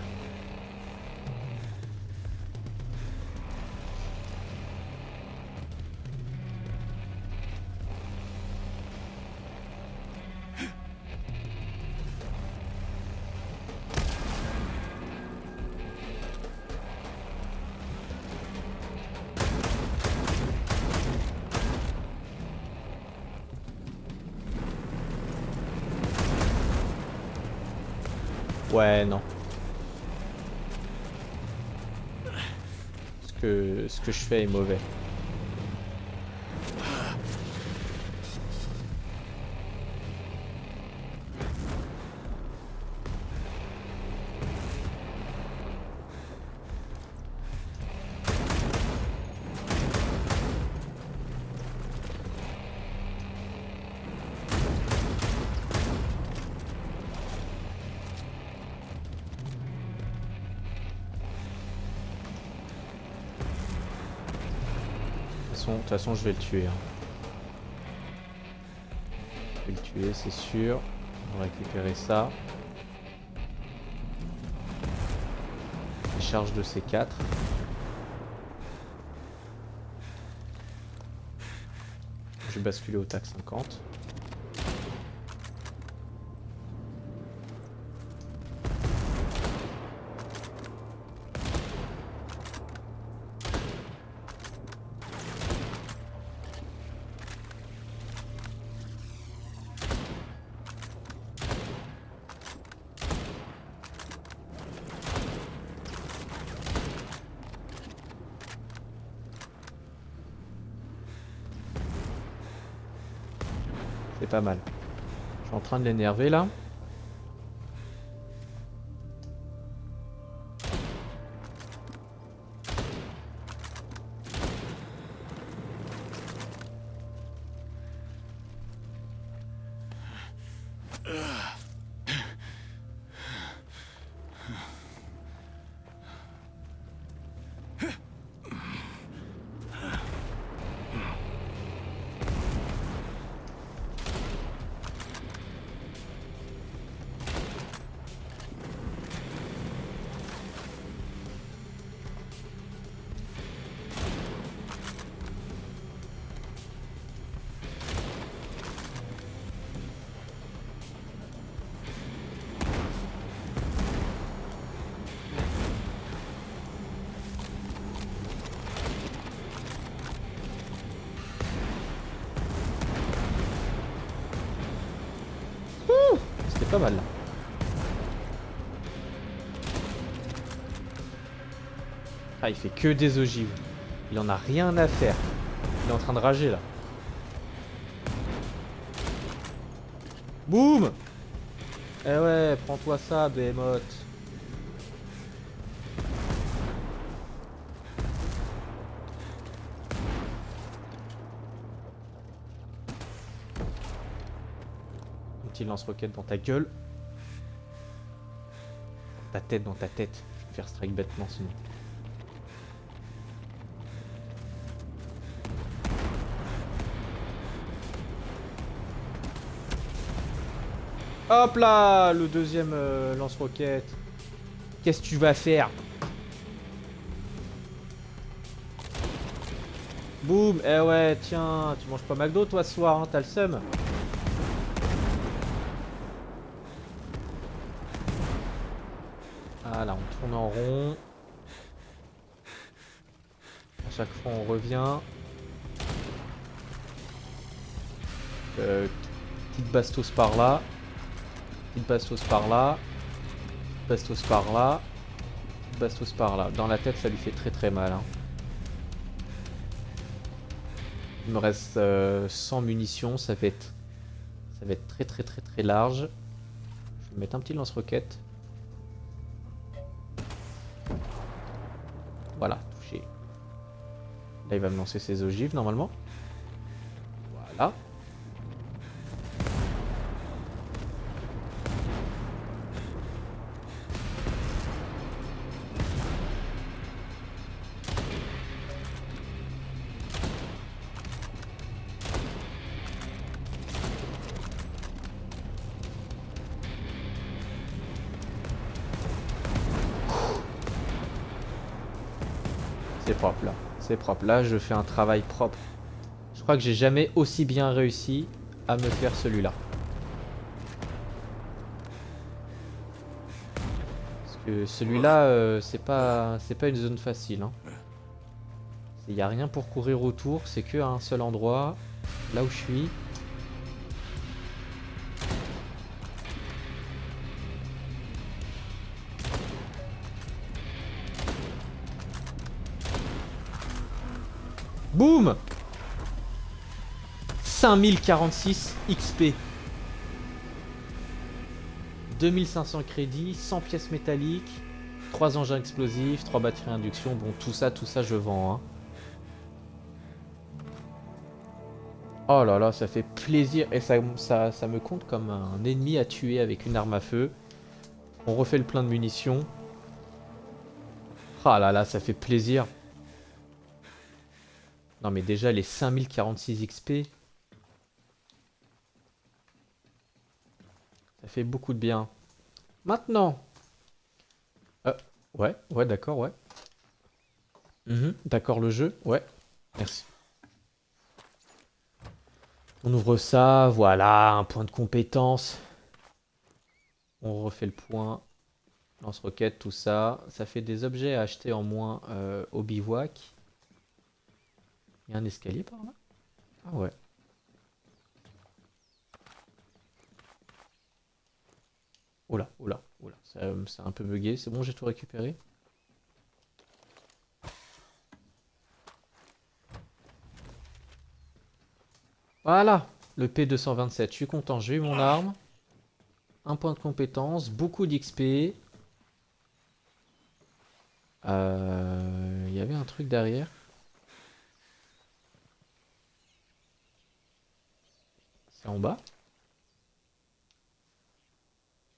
Ouais, non. Ce que je fais est mauvais. De toute façon, je vais le tuer. Hein. Je vais le tuer, c'est sûr. On va récupérer ça. Charge de C4. Je vais basculer au TAC 50. C'est pas mal. Je suis en train de l'énerver là. C'était pas mal là. Ah, il fait que des ogives. Il en a rien à faire. Il est en train de rager là. Boum! Eh ouais, prends-toi ça, Behemoth. Un petit lance-roquette dans ta gueule. Ta tête dans ta tête. Je vais te faire strike bêtement sinon. Hop là, le deuxième lance-roquette. Qu'est-ce que tu vas faire? Boum. Eh ouais, tiens, tu manges pas McDo toi ce soir, hein, t'as le seum. Ah là, on tourne en rond. À chaque fois, on revient. Petite bastos par là. Petite bastos par là. Bastos par là. Bastos par là. Dans la tête, ça lui fait très très mal. Hein. Il me reste 100 munitions. Ça va être très très très très large. Je vais mettre un petit lance-roquette. Voilà, touché. Là, il va me lancer ses ogives normalement. Voilà. C'est propre là. C'est propre. Là, je fais un travail propre. Je crois que j'ai jamais aussi bien réussi à me faire celui-là. Parce que celui-là, c'est pas une zone facile. Il n'y a rien pour courir autour. C'est que à un seul endroit. Là où je suis. Boum! 5046 XP. 2500 crédits, 100 pièces métalliques, 3 engins explosifs, 3 batteries induction. Bon, tout ça je vends. Hein. Oh là là, ça fait plaisir. Et ça me compte comme un ennemi à tuer avec une arme à feu. On refait le plein de munitions. Ah là là, ça fait plaisir. Non mais déjà les 5046 XP. Ça fait beaucoup de bien. Maintenant. Ouais, d'accord, ouais. D'accord le jeu, ouais. Merci. On ouvre ça, voilà, un point de compétence. On refait le point. Lance-roquette, tout ça. Ça fait des objets à acheter en moins au bivouac. Il y a un escalier par là? Ah ouais. Oula. C'est un peu bugué. C'est bon, j'ai tout récupéré. Voilà, le P227. Je suis content, j'ai eu mon arme. Un point de compétence, beaucoup d'XP. Il y avait un truc derrière. C'est en bas?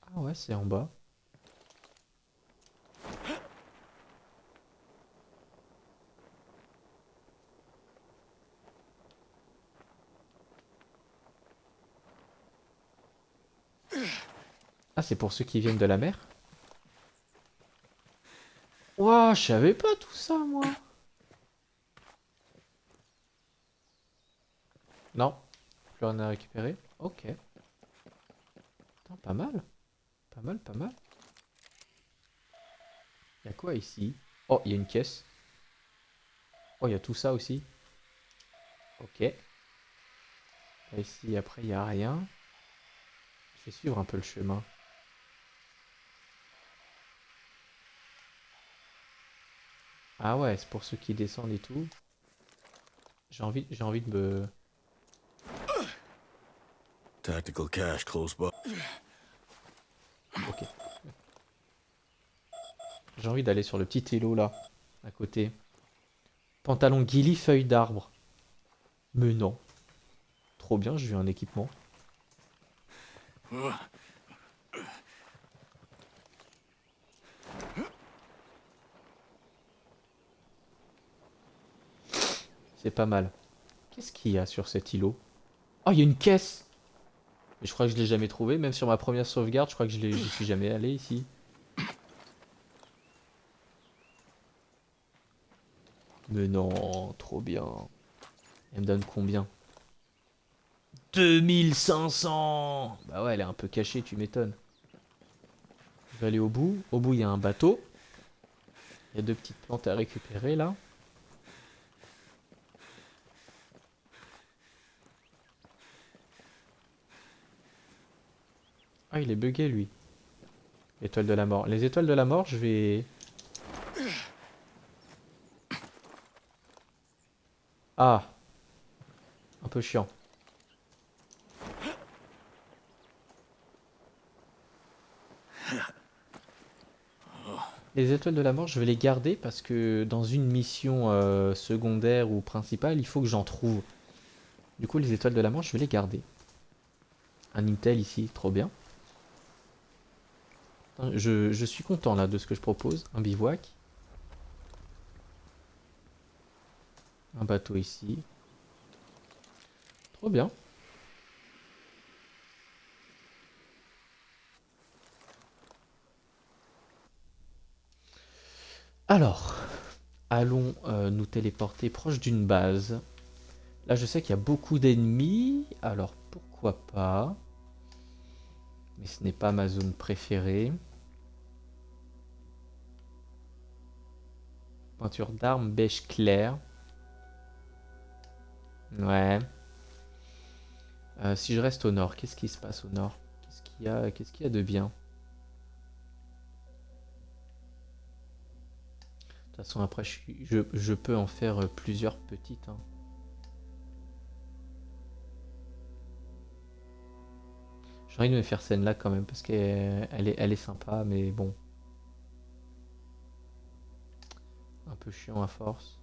Ah ouais, c'est en bas. Ah, c'est pour ceux qui viennent de la mer? Ouah, je savais pas tout ça, moi. Non, plus rien à récupérer. Ok. Attends, pas mal. Pas mal. Il y a quoi ici? Oh, il y a une caisse. Oh, il y a tout ça aussi. Ok. Là, ici, après, il n'y a rien. Je vais suivre un peu le chemin. Ah ouais, c'est pour ceux qui descendent et tout. J'ai envie de me... Tactical cache close by. Ok. J'ai envie d'aller sur le petit îlot là, à côté. Pantalon ghillie, feuille d'arbre. Mais non. Trop bien, j'ai eu un équipement. C'est pas mal. Qu'est-ce qu'il y a sur cet îlot? Oh, il y a une caisse! Mais je crois que je l'ai jamais trouvé, même sur ma première sauvegarde, je crois que j'y suis jamais allé ici. Mais non, trop bien. Elle me donne combien? 2500! Bah ouais, elle est un peu cachée, tu m'étonnes. Je vais aller au bout. Au bout, il y a un bateau. Il y a 2 petites plantes à récupérer là. Ah, il est bugué, lui. Étoile de la mort. Les étoiles de la mort, je vais... Ah, un peu chiant. Les étoiles de la mort, je vais les garder parce que dans une mission secondaire ou principale, il faut que j'en trouve. Du coup, les étoiles de la mort, je vais les garder. Un Intel ici, trop bien. Je suis content là de ce que je propose. Un bivouac. Un bateau ici. Trop bien. Alors, allons nous téléporter proche d'une base. Là, je sais qu'il y a beaucoup d'ennemis. Alors, pourquoi pas. Mais ce n'est pas ma zone préférée. Peinture d'armes beige clair. Ouais. Si je reste au nord, qu'est-ce qui se passe au nord? Qu'est-ce qu'il y a de bien? De toute façon, après, je peux en faire plusieurs petites. Hein. J'ai envie de me faire celle-là quand même, parce elle est sympa, mais bon. Un peu chiant à force.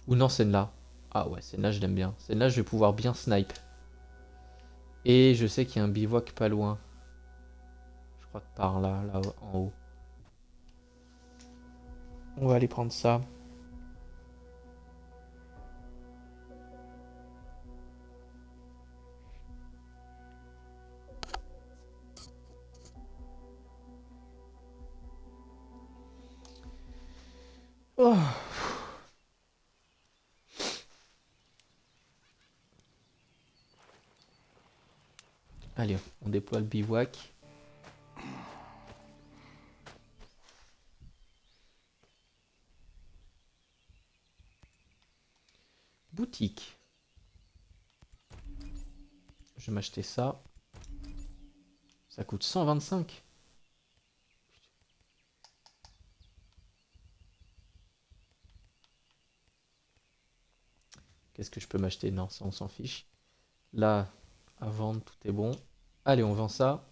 Ou non, celle-là. Ah ouais, celle-là, je l'aime bien. Celle-là, je vais pouvoir bien snipe. Et je sais qu'il y a un bivouac pas loin. Je crois que par là, là en haut. On va aller prendre ça. Oh. Allez, on déploie le bivouac. Boutique. Je vais m'acheter ça. Ça coûte 125. Qu'est-ce que je peux m'acheter? Non, ça on s'en fiche. Là, à vendre, tout est bon. Allez, on vend ça.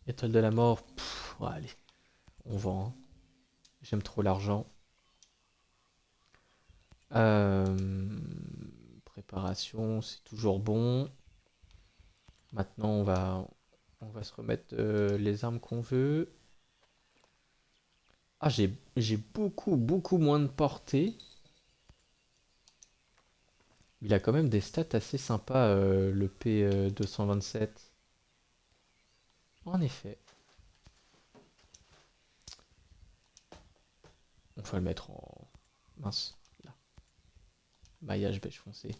Étoile de la mort. Pff, ouais, allez, on vend. Hein. J'aime trop l'argent. Préparation, c'est toujours bon. Maintenant, on va se remettre les armes qu'on veut. Ah, j'ai beaucoup moins de portée. Il a quand même des stats assez sympas, le P227. En effet. On va le mettre en... Mince, là. Maillage beige foncé.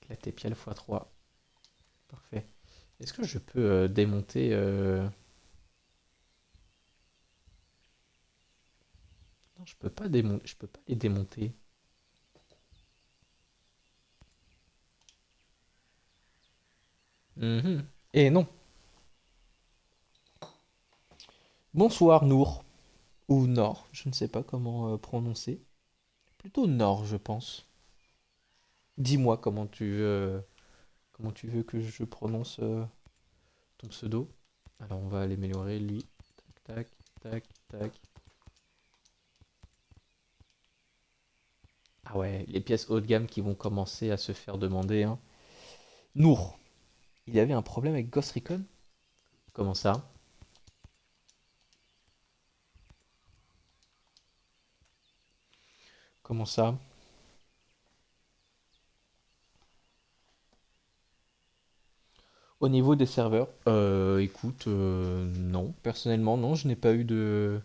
Éclaté piel x3. Parfait. Est-ce que je peux démonter... Non, je peux pas démonter. Je peux pas les démonter. Et non. Bonsoir Nour. Ou Nord, je ne sais pas comment prononcer. Plutôt Nord, je pense. Dis-moi comment tu veux que je prononce ton pseudo. Alors on va l'améliorer lui. Tac, tac, tac, tac. Ah ouais, les pièces haut de gamme qui vont commencer à se faire demander. Hein. Nour. Il y avait un problème avec Ghost Recon? Comment ça? Comment ça? Au niveau des serveurs, écoute, non. Personnellement, non, je n'ai pas eu de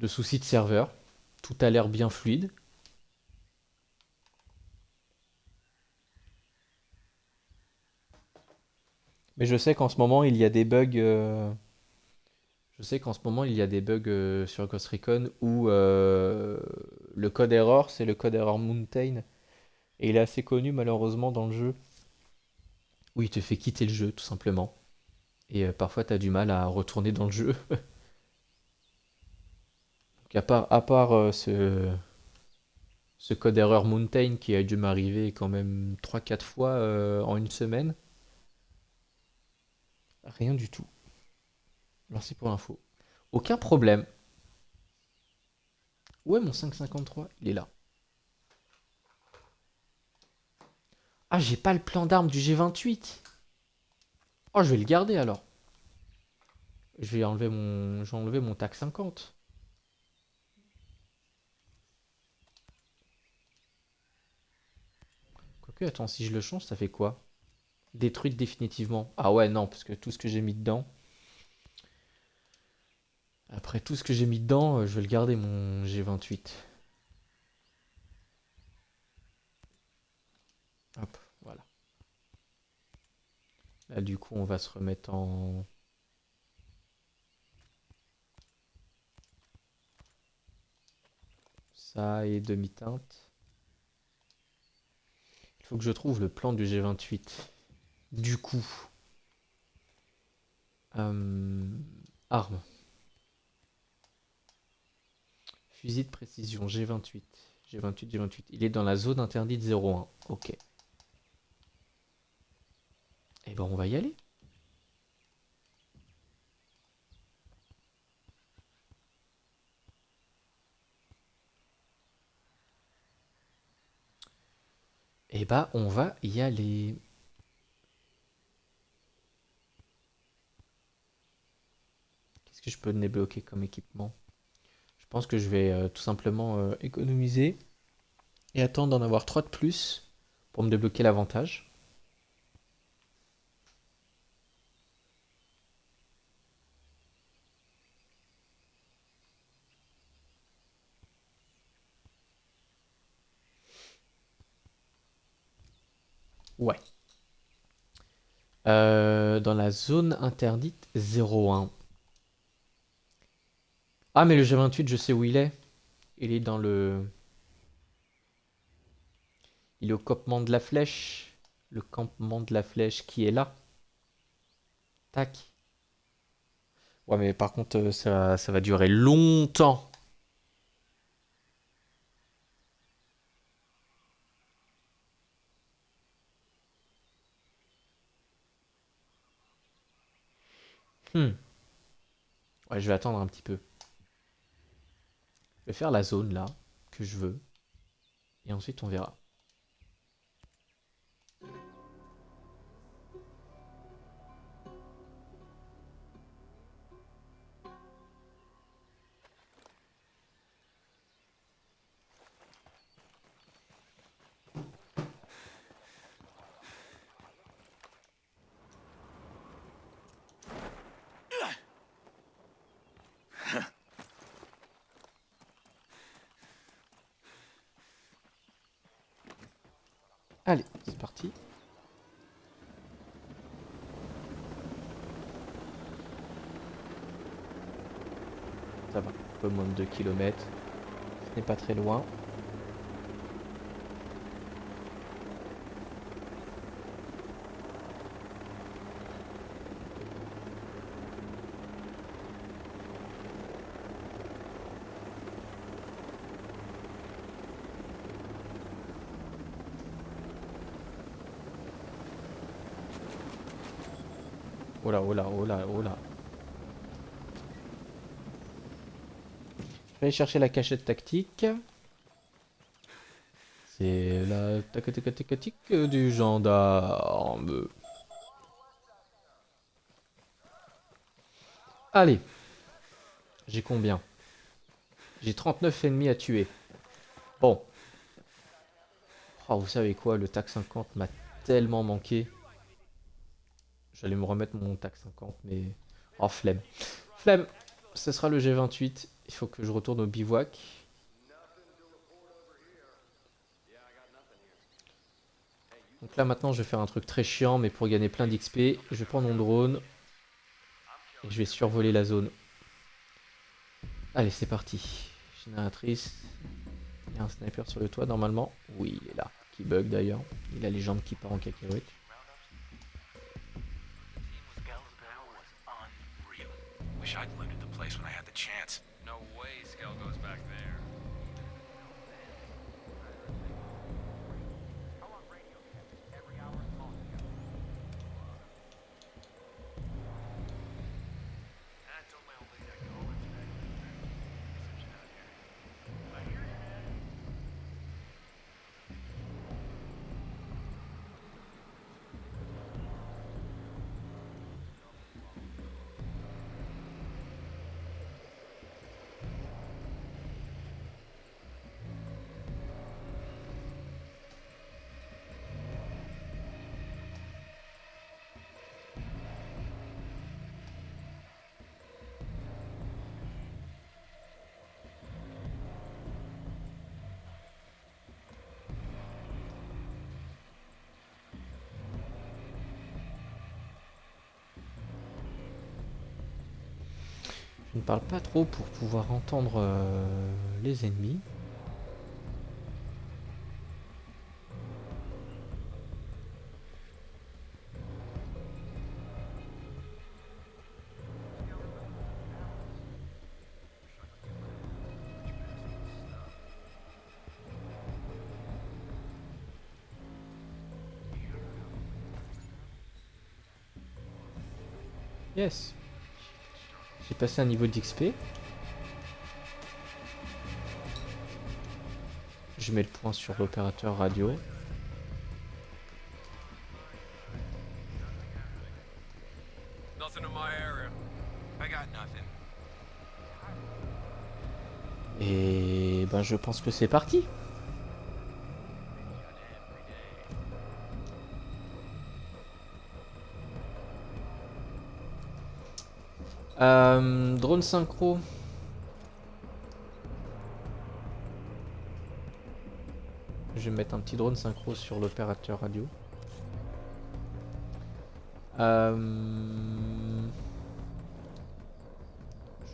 soucis de serveur. Tout a l'air bien fluide. Mais je sais qu'en ce moment, il y a des bugs. Je sais qu'en ce moment, il y a des bugs sur Ghost Recon où le code error, c'est le code error Mountain. Et il est assez connu, malheureusement, dans le jeu. Où il te fait quitter le jeu, tout simplement. Et parfois, t'as du mal à retourner dans le jeu. Donc, à part ce code error Mountain qui a dû m'arriver quand même 3-4 fois en une semaine, rien du tout. Merci pour l'info. Aucun problème. Où est mon 5,53? Il est là. Ah, j'ai pas le plan d'armes du G28. Oh, je vais le garder alors. Je vais enlever mon TAC 50. Quoique, attends, si je le change, ça fait quoi? Détruite définitivement. Ah ouais, non, parce que tout ce que j'ai mis dedans. Après tout ce que j'ai mis dedans, je vais le garder mon G28. Hop, voilà. Là, du coup, on va se remettre en... Ça et demi-teinte. Il faut que je trouve le plan du G28. Du coup. Arme. Fusil de précision, G28. G28, G28. Il est dans la zone interdite 01. Ok. Eh ben, on va y aller. Eh ben, on va y aller. Qu'est-ce que je peux débloquer comme équipement? Je pense que je vais tout simplement économiser et attendre d'en avoir 3 de plus pour me débloquer l'avantage. Ouais. Dans la zone interdite 01. Ah, mais le G28, je sais où il est. Il est dans le... Il est au campement de la flèche. Le campement de la flèche qui est là. Tac. Ouais, mais par contre, ça va durer longtemps. Hmm. Ouais, je vais attendre un petit peu. Je vais faire la zone là, que je veux. Et ensuite, on verra. Allez, c'est parti. Ça va, un peu moins de 2 km. Ce n'est pas très loin. Oh là, oh là, oh là, oh là. Je vais aller chercher la cachette tactique. C'est la tactique du gendarme. Allez. J'ai combien? J'ai 39 ennemis à tuer. Bon. Oh, vous savez quoi, le TAC 50 m'a tellement manqué. J'allais me remettre mon TAC 50, mais... Oh, flemme. Flemme. Ce sera le G28. Il faut que je retourne au bivouac. Donc là maintenant je vais faire un truc très chiant, mais pour gagner plein d'XP, je vais prendre mon drone et je vais survoler la zone. Allez, c'est parti. Génératrice. Il y a un sniper sur le toit normalement. Oui, il est là. Qui bug d'ailleurs. Il a les jambes qui partent en cacahuète. Wish I'd looted the place when I had the chance. No way Skell goes back there. Je ne parle pas trop pour pouvoir entendre les ennemis. Yes. J'ai passé un niveau d'XP. Je mets le point sur l'opérateur radio. Nothing in my area. I got nothing. Et ben je pense que c'est parti. Drone synchro. Je vais mettre un petit drone synchro sur l'opérateur radio. Je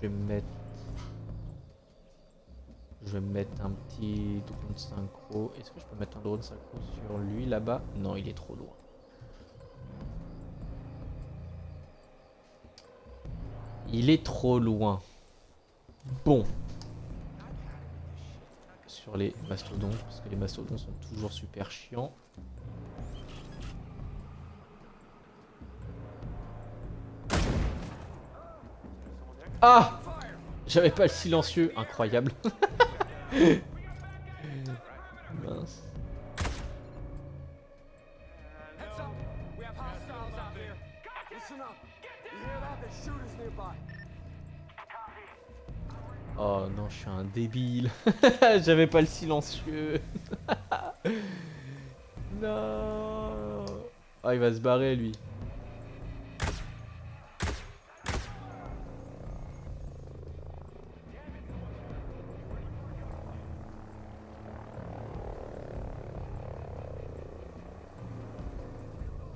vais mettre un petit drone synchro. Est-ce que je peux mettre un drone synchro sur lui là-bas? Non, il est trop loin. Il est trop loin. Bon. Sur les mastodons, parce que les mastodons sont toujours super chiants. Ah! J'avais pas le silencieux, incroyable. Mince. Heads up. We have hostiles out here. Listen up. You hear that? There's shooters nearby. Oh non, je suis un débile. J'avais pas le silencieux. Non. Oh, il va se barrer lui.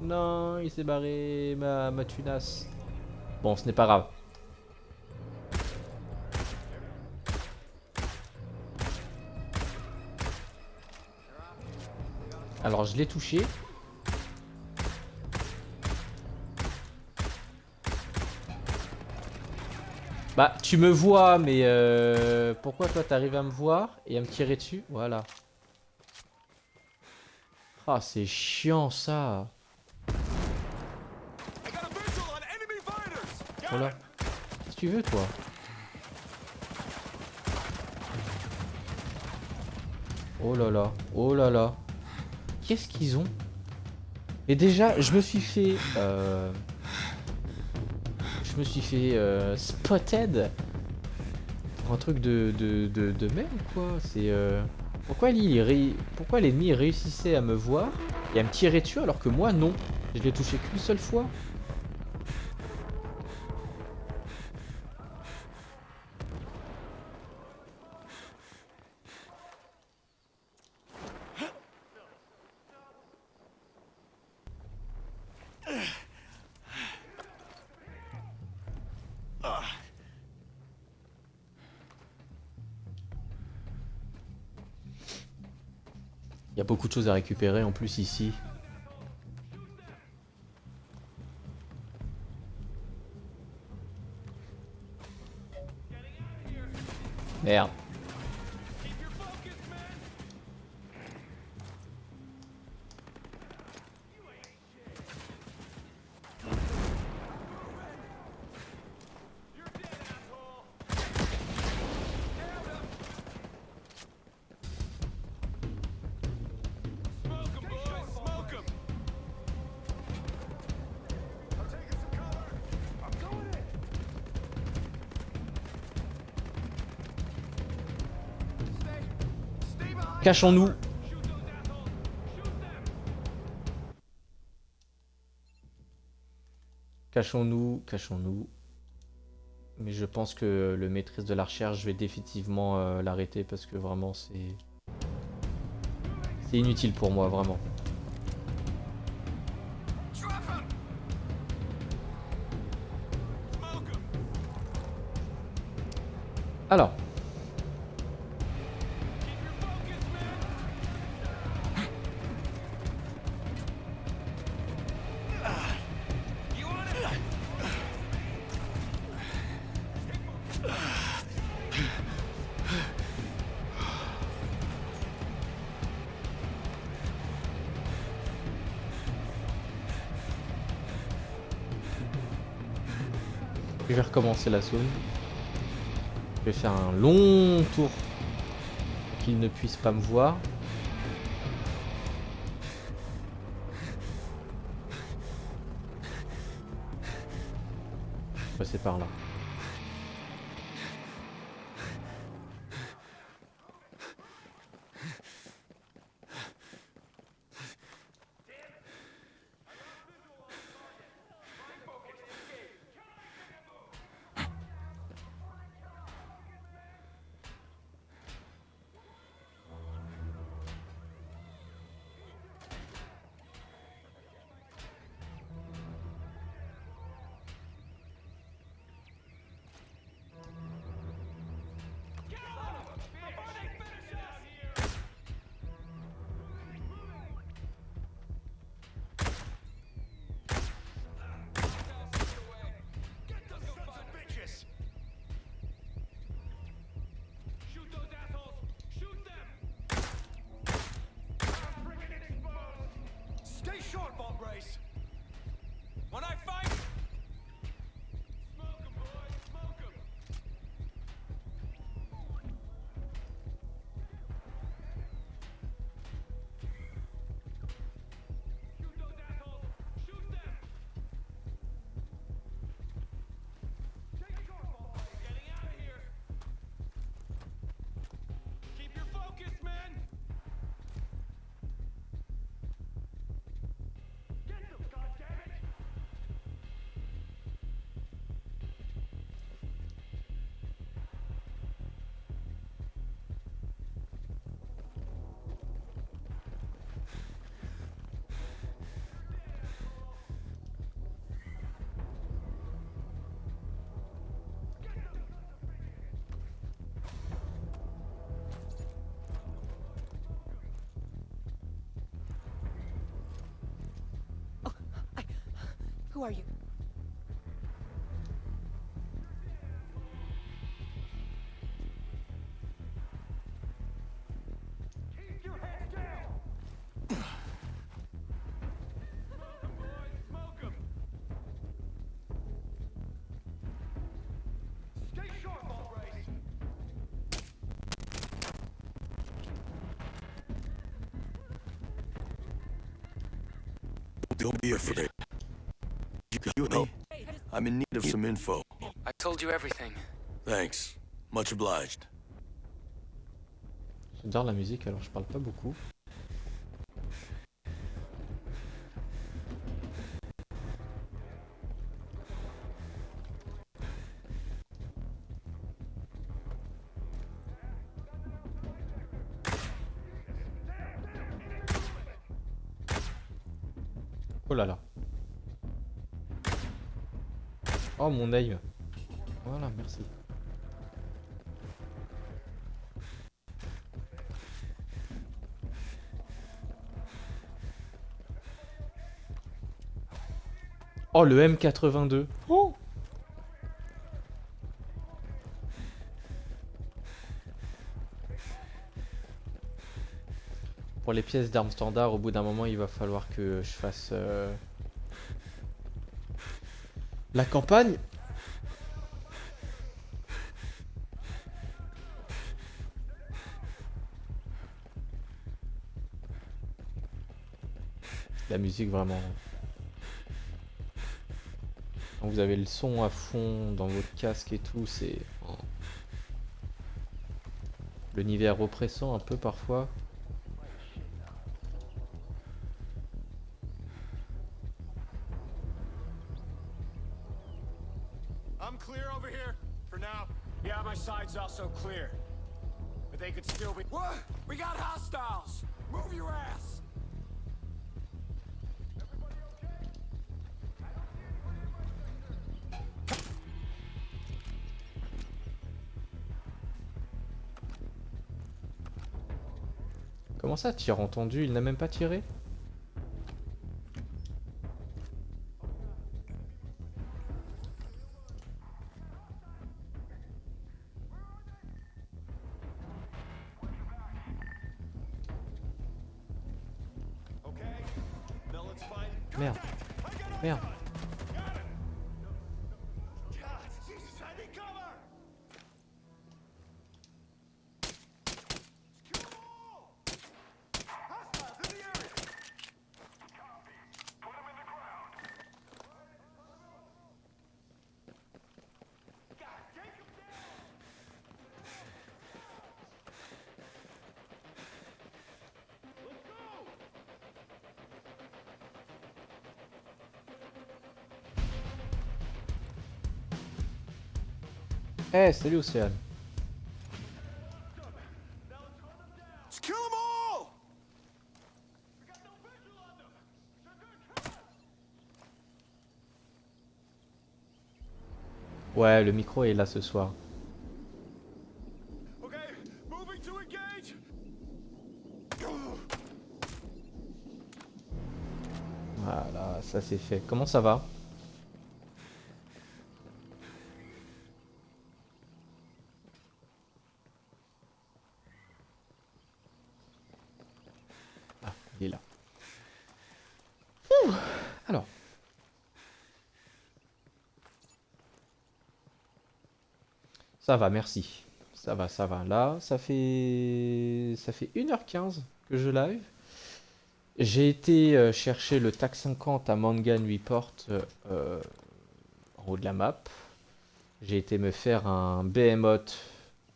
Non, il s'est barré, ma tunasse. Bon, ce n'est pas grave. Alors, je l'ai touché. Bah, tu me vois, mais pourquoi toi t'arrives à me voir et à me tirer dessus? Voilà. Ah, c'est chiant ça. Voilà. Qu'est-ce que tu veux, toi? Oh là là, oh là là. Qu'est-ce qu'ils ont? Et déjà, je me suis fait spotted pour un truc de merde, quoi. C'est pourquoi l'ennemi réussissait à me voir et à me tirer dessus alors que moi non. Je l'ai touché qu'une seule fois. y a beaucoup de choses à récupérer en plus ici. Merde. Cachons-nous. Cachons-nous, cachons-nous. Mais je pense que le maîtrise de la recherche, je vais définitivement l'arrêter parce que vraiment c'est inutile pour moi, vraiment. Alors. Je vais recommencer la zone. Je vais faire un long tour pour qu'il ne puisse pas me voir. Je vais passer par là. Stay short, Bolt Race. When I fight, smoke 'em, boys, smoke 'em. Shoot those assholes. Shoot them. Take short, Bolt Race. Getting out of here. Keep your focus, men. Get them, goddammit! Who are you? Keep your heads down! Smoke 'em, boys, smoke 'em! Stay sharp, Bolt Race! Don't be afraid. You help. I'm in need of some info. I told you everything. Thanks. Much obliged. J'adore la musique, alors je parle pas beaucoup. Oh là là. Oh mon aim. Voilà, merci. Oh, le M82. Oh. Pour les pièces d'armes standard, au bout d'un moment, il va falloir que je fasse la campagne. La musique vraiment. Quand vous avez le son à fond dans votre casque et tout, c'est l'univers oppressant un peu parfois. I'm clear over here for now. Yeah, my side's also clear. But they could still be. What? We got hostiles! Move your ass! Comment ça, tir entendu? Il n'a même pas tiré? Merde. Merde. Eh, salut Océane. Let's kill them all! Ouais, le micro est là ce soir. Okay, moving to engage. Voilà, ça c'est fait. Comment ça va? Ah, il est là. Ouh, alors. Ça va, merci. Ça va, ça va. Là, ça fait 1h15 que je live. J'ai été chercher le TAC 50 à Mangan Report en haut de la map. J'ai été me faire un Behemoth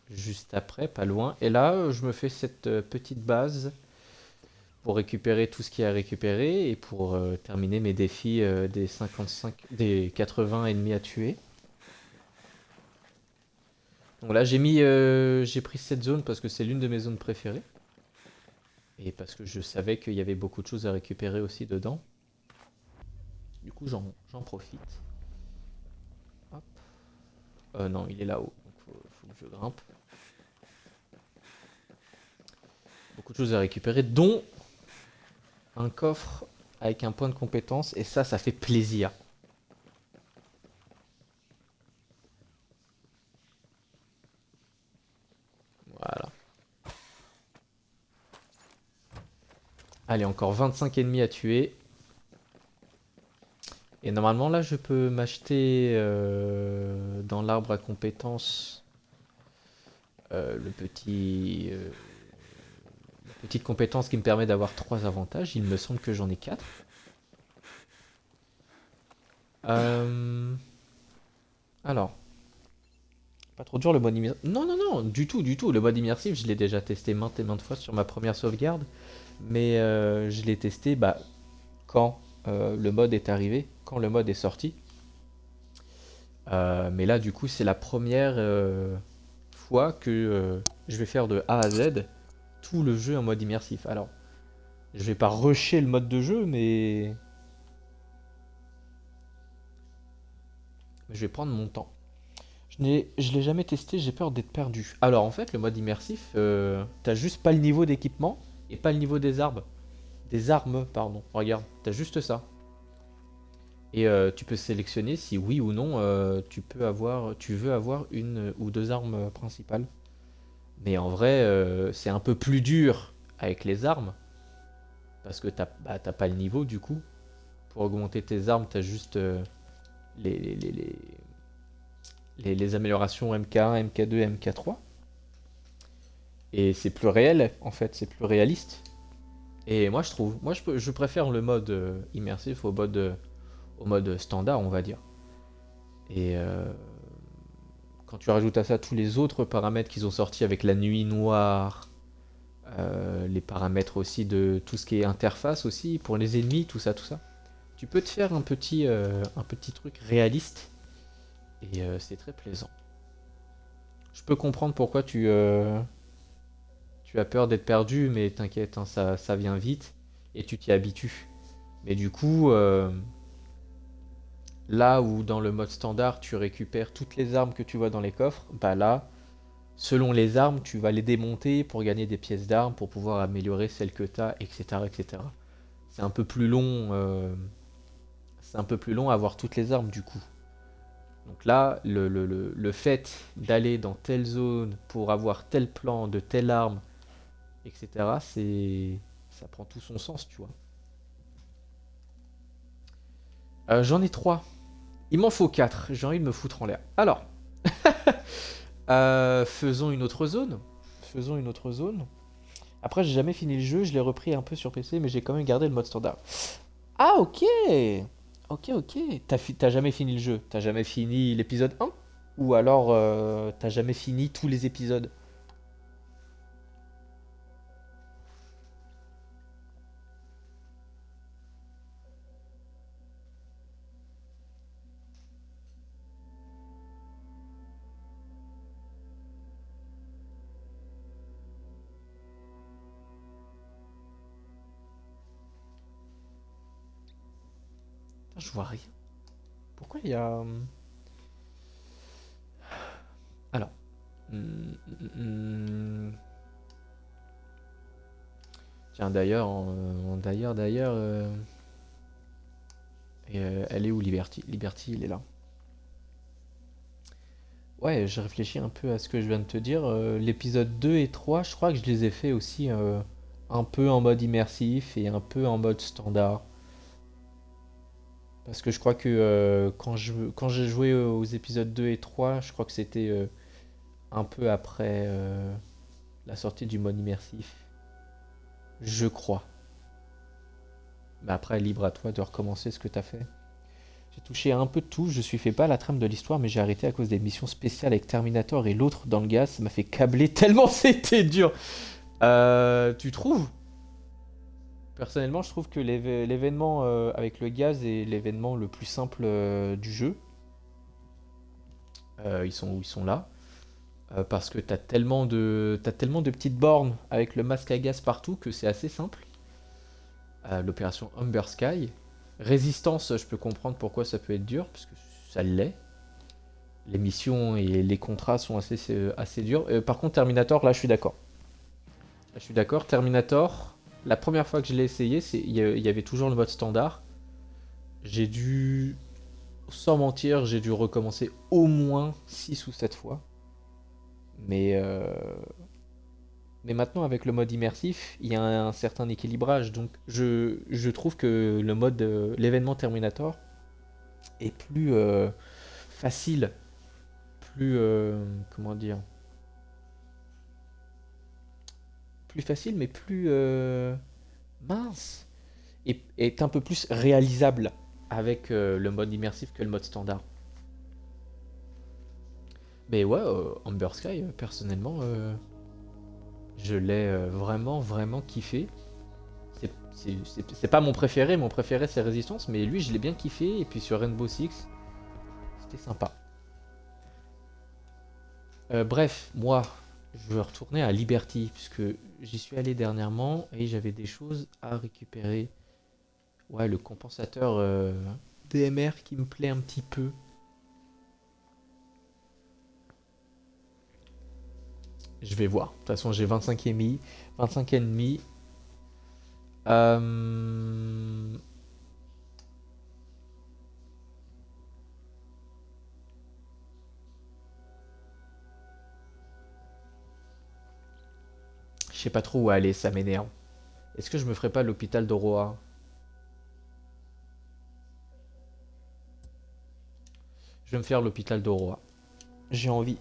juste après, pas loin. Et là, je me fais cette petite base pour récupérer tout ce qu'il y a à récupérer et pour terminer mes défis des 80 ennemis à tuer. Donc là, j'ai pris cette zone parce que c'est l'une de mes zones préférées. Et parce que je savais qu'il y avait beaucoup de choses à récupérer aussi dedans. Du coup, j'en profite. Hop. Non, il est là-haut. Donc faut que je grimpe. Beaucoup de choses à récupérer, dont un coffre avec un point de compétence. Et ça fait plaisir. Voilà. Allez, encore 25 ennemis à tuer. Et normalement, là, je peux m'acheter dans l'arbre à compétences la petite compétence qui me permet d'avoir 3 avantages. Il me semble que j'en ai 4. Alors. Pas trop dur le mode immersif. Non, non, non, du tout, du tout. Le mode immersif, je l'ai déjà testé maintes et maintes fois sur ma première sauvegarde. Mais je l'ai testé quand le mode est arrivé, quand le mode est sorti. Mais là, du coup, c'est la première fois que je vais faire de A à Z tout le jeu en mode immersif. Alors, je vais pas rusher le mode de jeu, mais je vais prendre mon temps. Je l'ai jamais testé, j'ai peur d'être perdu. Alors en fait, le mode immersif, t'as juste pas le niveau d'équipement et pas le niveau des armes. Des armes, pardon. Regarde, t'as juste ça. Et tu peux sélectionner si oui ou non tu veux avoir une ou deux armes principales. Mais en vrai, c'est un peu plus dur avec les armes. Parce que t'as pas le niveau du coup. Pour augmenter tes armes, t'as juste les, les, les, les- les améliorations MK1, MK2, MK3. Et c'est plus réel en fait, c'est plus réaliste. Et moi je trouve, je préfère le mode immersif au mode standard on va dire. Et quand tu rajoutes à ça tous les autres paramètres qu'ils ont sortis avec la nuit noire, les paramètres aussi de tout ce qui est interface aussi pour les ennemis, tout ça, tu peux te faire un petit truc réaliste et c'est très plaisant. Je peux comprendre pourquoi tu as peur d'être perdu, mais t'inquiète, hein, ça vient vite et tu t'y habitues. Mais du coup, là où dans le mode standard tu récupères toutes les armes que tu vois dans les coffres, bah là, selon les armes, tu vas les démonter pour gagner des pièces d'armes, pour pouvoir améliorer celles que tu as, etc., etc. C'est un peu plus long, à avoir toutes les armes du coup. Donc là, le fait d'aller dans telle zone pour avoir tel plan de telle arme, etc., ça prend tout son sens, tu vois. J'en ai 3. Il m'en faut 4. J'ai envie de me foutre en l'air. Alors, faisons une autre zone. Après, j'ai jamais fini le jeu. Je l'ai repris un peu sur PC, mais j'ai quand même gardé le mode standard. Ah, ok. Ok. T'as jamais fini le jeu. T'as jamais fini l'épisode 1. Ou alors, t'as jamais fini tous les épisodes. Je vois rien. Pourquoi il y a... Alors. Tiens, d'ailleurs, elle est où Liberty? Liberty, il est là. Ouais, je réfléchis un peu à ce que je viens de te dire. L'épisode 2 et 3, je crois que je les ai fait aussi un peu en mode immersif et un peu en mode standard. Parce que je crois que quand j'ai joué aux épisodes 2 et 3, je crois que c'était un peu après la sortie du mode immersif. Je crois. Mais après, libre à toi de recommencer ce que t'as fait. J'ai touché à un peu de tout, je suis fait pas la trame de l'histoire, mais j'ai arrêté à cause des missions spéciales avec Terminator et l'autre dans le gaz. Ça m'a fait câbler tellement c'était dur. Tu trouves? Personnellement, je trouve que l'événement avec le gaz est l'événement le plus simple du jeu. Ils sont où ils sont là. Parce que t'as tellement de petites bornes avec le masque à gaz partout que c'est assez simple. L'opération Humber Sky. Résistance, je peux comprendre pourquoi ça peut être dur, parce que ça l'est. Les missions et les contrats sont assez durs. Par contre, Terminator, là, je suis d'accord. Terminator, la première fois que je l'ai essayé, il y avait toujours le mode standard. J'ai dû, sans mentir, j'ai dû recommencer au moins 6 ou 7 fois. Mais maintenant, avec le mode immersif, il y a un certain équilibrage. Donc, je trouve que le mode, l'événement Terminator est plus facile, plus, comment dire, plus facile, mais plus mince, et est un peu plus réalisable avec le mode immersif que le mode standard. Mais ouais, Amber Sky, personnellement, je l'ai vraiment kiffé. C'est pas mon préféré c'est Resistance, mais lui je l'ai bien kiffé, et puis sur Rainbow Six, c'était sympa. Bref, moi, je veux retourner à Liberty, puisque j'y suis allé dernièrement, et j'avais des choses à récupérer. Ouais, le compensateur DMR qui me plaît un petit peu. Je vais voir. De toute façon, j'ai 25 ennemis. 25 ennemis. sais pas trop où aller, ça m'énerve. Est-ce que je me ferais pas l'hôpital d'Oroa? Je vais me faire l'hôpital d'Oroa. J'ai envie.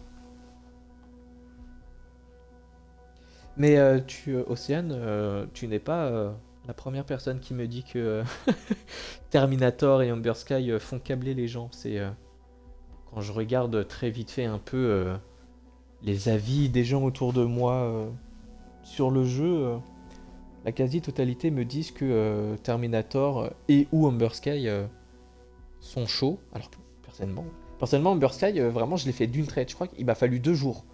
Mais Océane, tu n'es pas la première personne qui me dit que Terminator et Amber Sky font câbler les gens. C'est quand je regarde très vite fait un peu les avis des gens autour de moi sur le jeu, la quasi-totalité me disent que Terminator et ou Amber Sky sont chauds. Alors que personnellement Amber Sky, vraiment je l'ai fait d'une traite. Je crois qu'il m'a fallu 2 jours.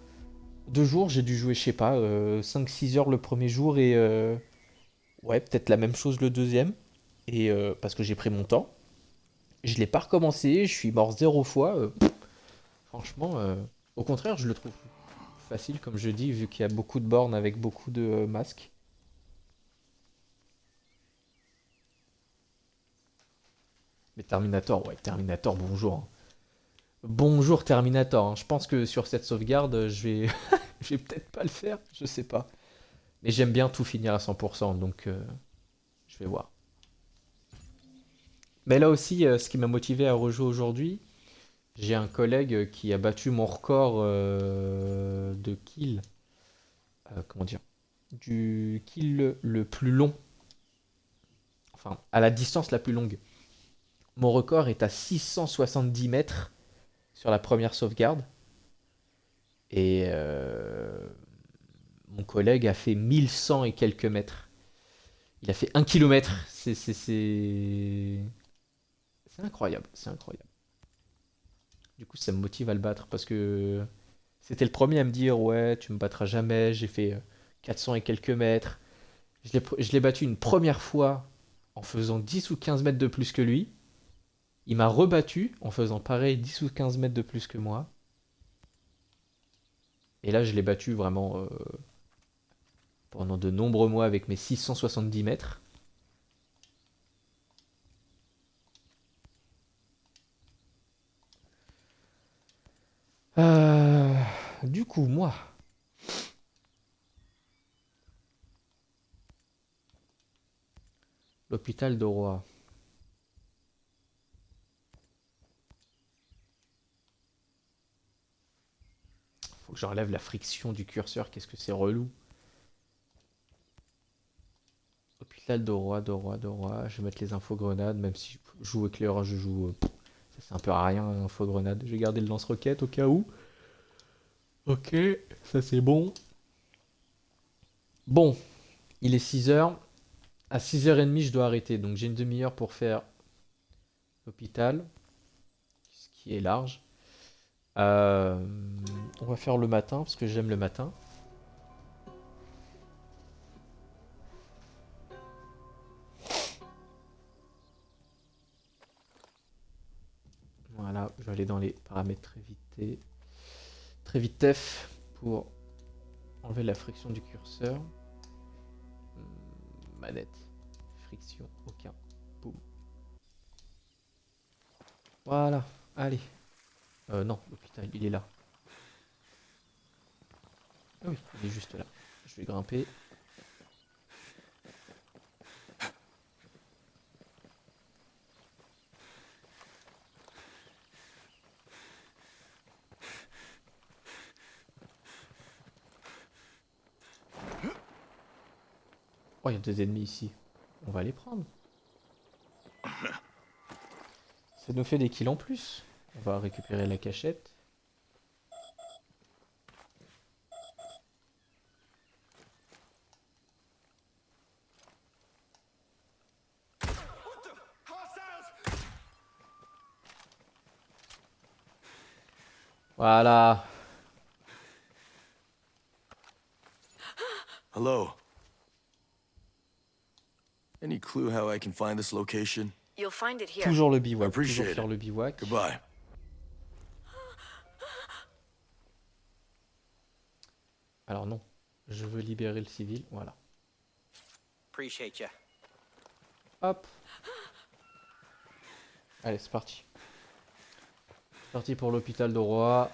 2 jours, j'ai dû jouer, je sais pas, 5-6 heures le premier jour et ouais, peut-être la même chose le deuxième. Et parce que j'ai pris mon temps. Je l'ai pas recommencé, je suis mort 0 fois. Franchement, au contraire, je le trouve facile, comme je dis, vu qu'il y a beaucoup de bornes avec beaucoup de masques. Mais Terminator, ouais, Terminator, bonjour, hein. Bonjour Terminator, hein. Je pense que sur cette sauvegarde, je vais, je vais peut-être pas le faire, je sais pas. Mais j'aime bien tout finir à 100%, donc je vais voir. Mais là aussi, ce qui m'a motivé à rejouer aujourd'hui, j'ai un collègue qui a battu mon record de kill. Comment dire? Du kill le plus long. Enfin, à la distance la plus longue. Mon record est à 670 mètres sur la première sauvegarde. Et mon collègue a fait 1100 et quelques mètres. Il a fait 1 kilomètre. C'est incroyable, c'est incroyable. Du coup, ça me motive à le battre parce que c'était le premier à me dire ouais, tu me battras jamais. J'ai fait 400 et quelques mètres. Je l'ai battu une première fois en faisant 10 ou 15 mètres de plus que lui. Il m'a rebattu en faisant pareil 10 ou 15 mètres de plus que moi. Et là, je l'ai battu vraiment pendant de nombreux mois avec mes 670 mètres. Du coup, moi, l'hôpital de Roi. Faut que j'enlève la friction du curseur. Qu'est-ce que c'est relou. Hôpital de Roi, de Roi, de Roi. Je vais mettre les infogrenades, même si je joue éclaireur, je joue. Ça c'est un peu à rien, infogrenade. Je vais garder le lance-roquette au cas où. Ok, ça c'est bon. Bon, il est 6h. À 6h30, je dois arrêter. Donc j'ai une demi-heure pour faire l'hôpital, ce qui est large. On va faire le matin, parce que j'aime le matin. Voilà, je vais aller dans les paramètres très vitef pour enlever la friction du curseur. Manette, friction, aucun. Boum. Voilà, allez. Non, l'hôpital, il est là. Ah oui, il est juste là. Je vais grimper. Oh, il y a 2 ennemis ici. On va les prendre. Ça nous fait des kills en plus. On va récupérer la cachette. Voilà. Hello. Any clue how I can find this location? You'll find it here. Toujours le I bivouac. Toujours appreciate faire it. le bivouac. Goodbye. Alors non. Je veux libérer le civil. Voilà. Appreciate ya. Hop. Allez, c'est parti. C'est parti pour l'hôpital de Roi.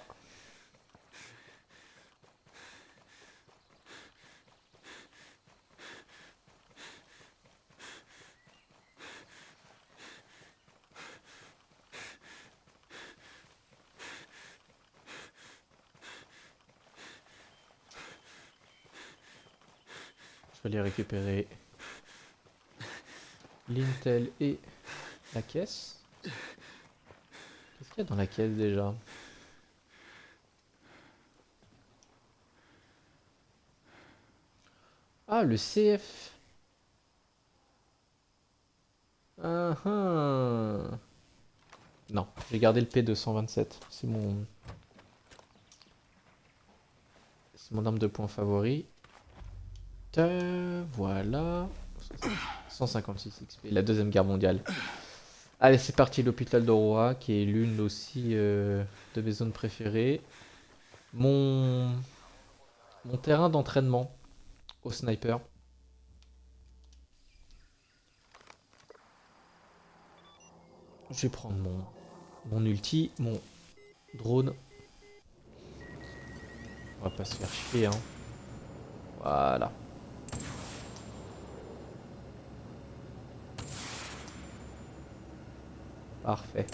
vais aller récupérer l'intel et la caisse. Qu'est-ce qu'il y a dans la caisse déjà? Ah, le CF. Ah, ah. Non, j'ai gardé le P227. C'est mon arme de poing favori. Voilà. 156 XP, la deuxième guerre mondiale. Allez, c'est parti, l'hôpital d'Aurora, qui est l'une aussi de mes zones préférées. Mon terrain d'entraînement au sniper. Je vais prendre mon ulti, mon drone. On va pas se faire chier, hein. Voilà. Parfait.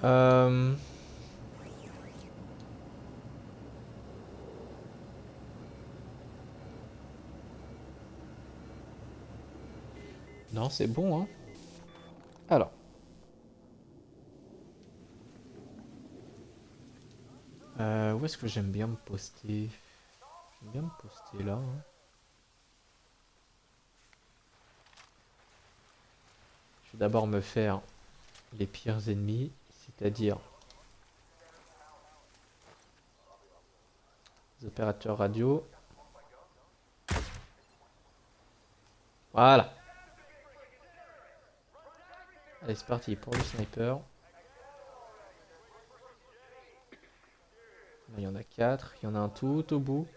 Euh... Non, c'est bon, hein. Alors. Où est-ce que j'aime bien me poster? J'aime bien me poster là, hein. Je vais d'abord me faire les pires ennemis, c'est-à-dire les opérateurs radio. Voilà. Allez, c'est parti pour le sniper. Là, il y en a 4. Il y en a un tout au bout.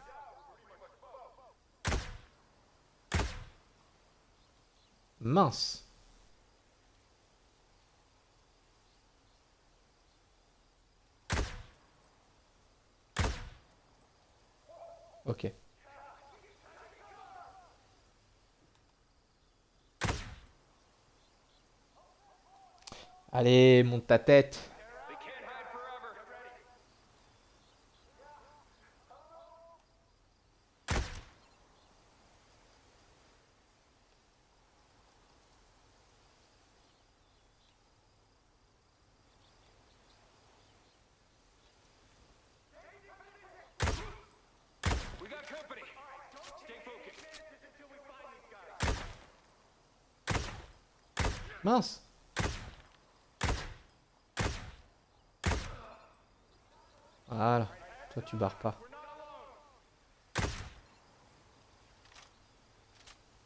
Mince. Ok. Allez, monte ta tête. Mince. Voilà. Toi, tu barres pas.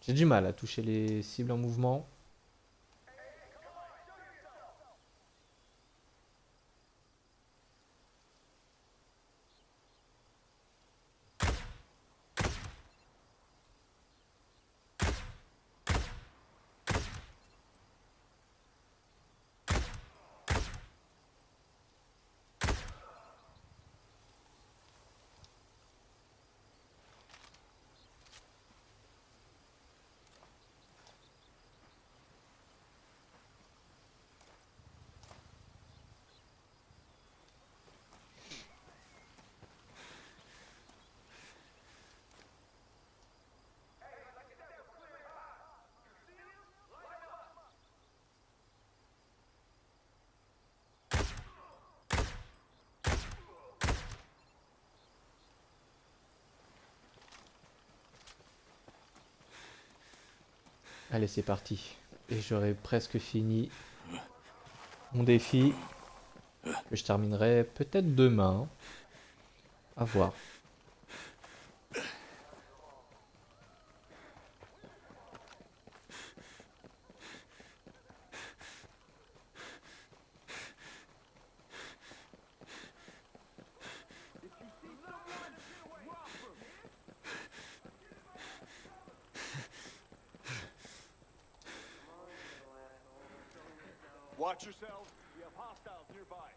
J'ai du mal à toucher les cibles en mouvement. Allez, c'est parti. Et j'aurai presque fini mon défi. Que je terminerai peut-être demain. À voir. Watch yourselves. We have hostiles nearby.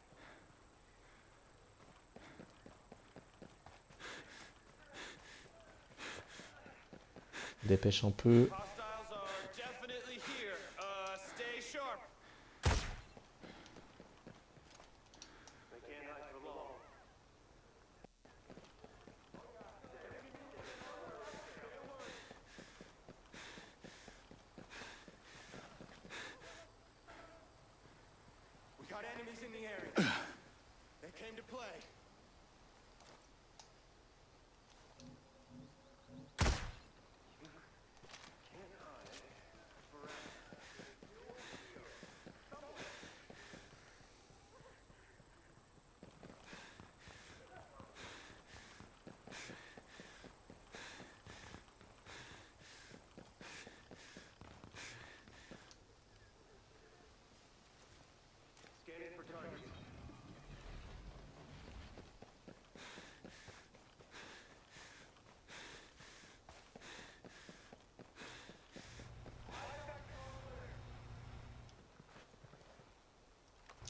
Dépêche un peu. Hostiles are definitely here. Stay sharp. They can't hide for long. We got enemies in the area. They came to play. Scanning for targets.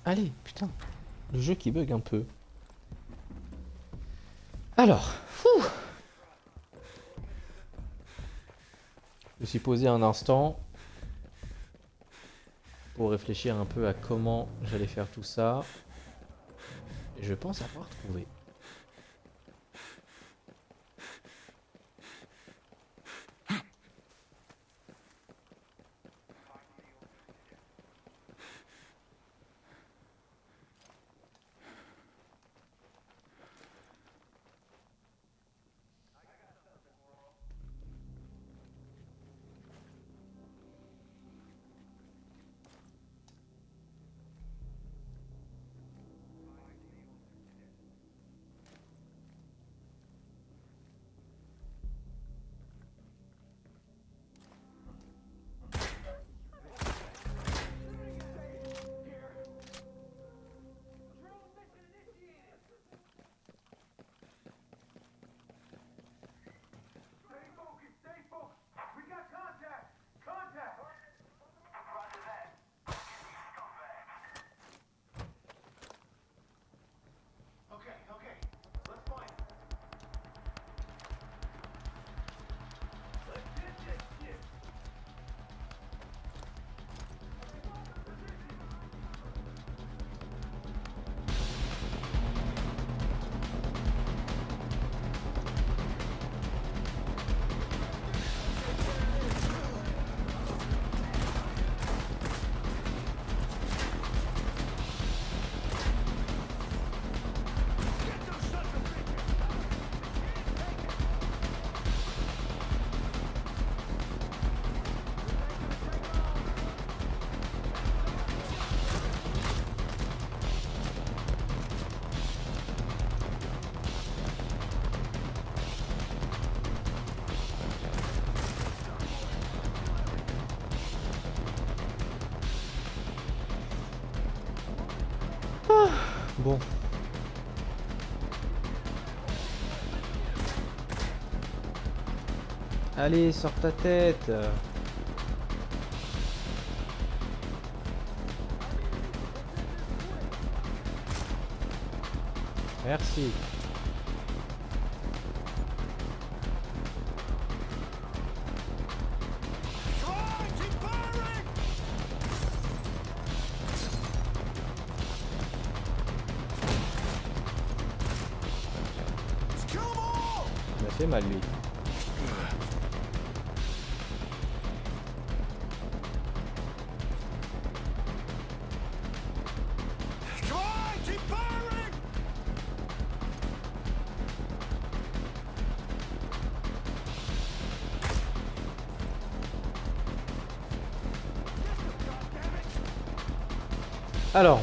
Allez, putain. Le jeu qui bug un peu. Alors, je me suis posé un instant pour réfléchir un peu à comment j'allais faire tout ça. Et je pense avoir trouvé. Bon. Allez, sors ta tête. Merci. Il m'a fait mal lui. Alors.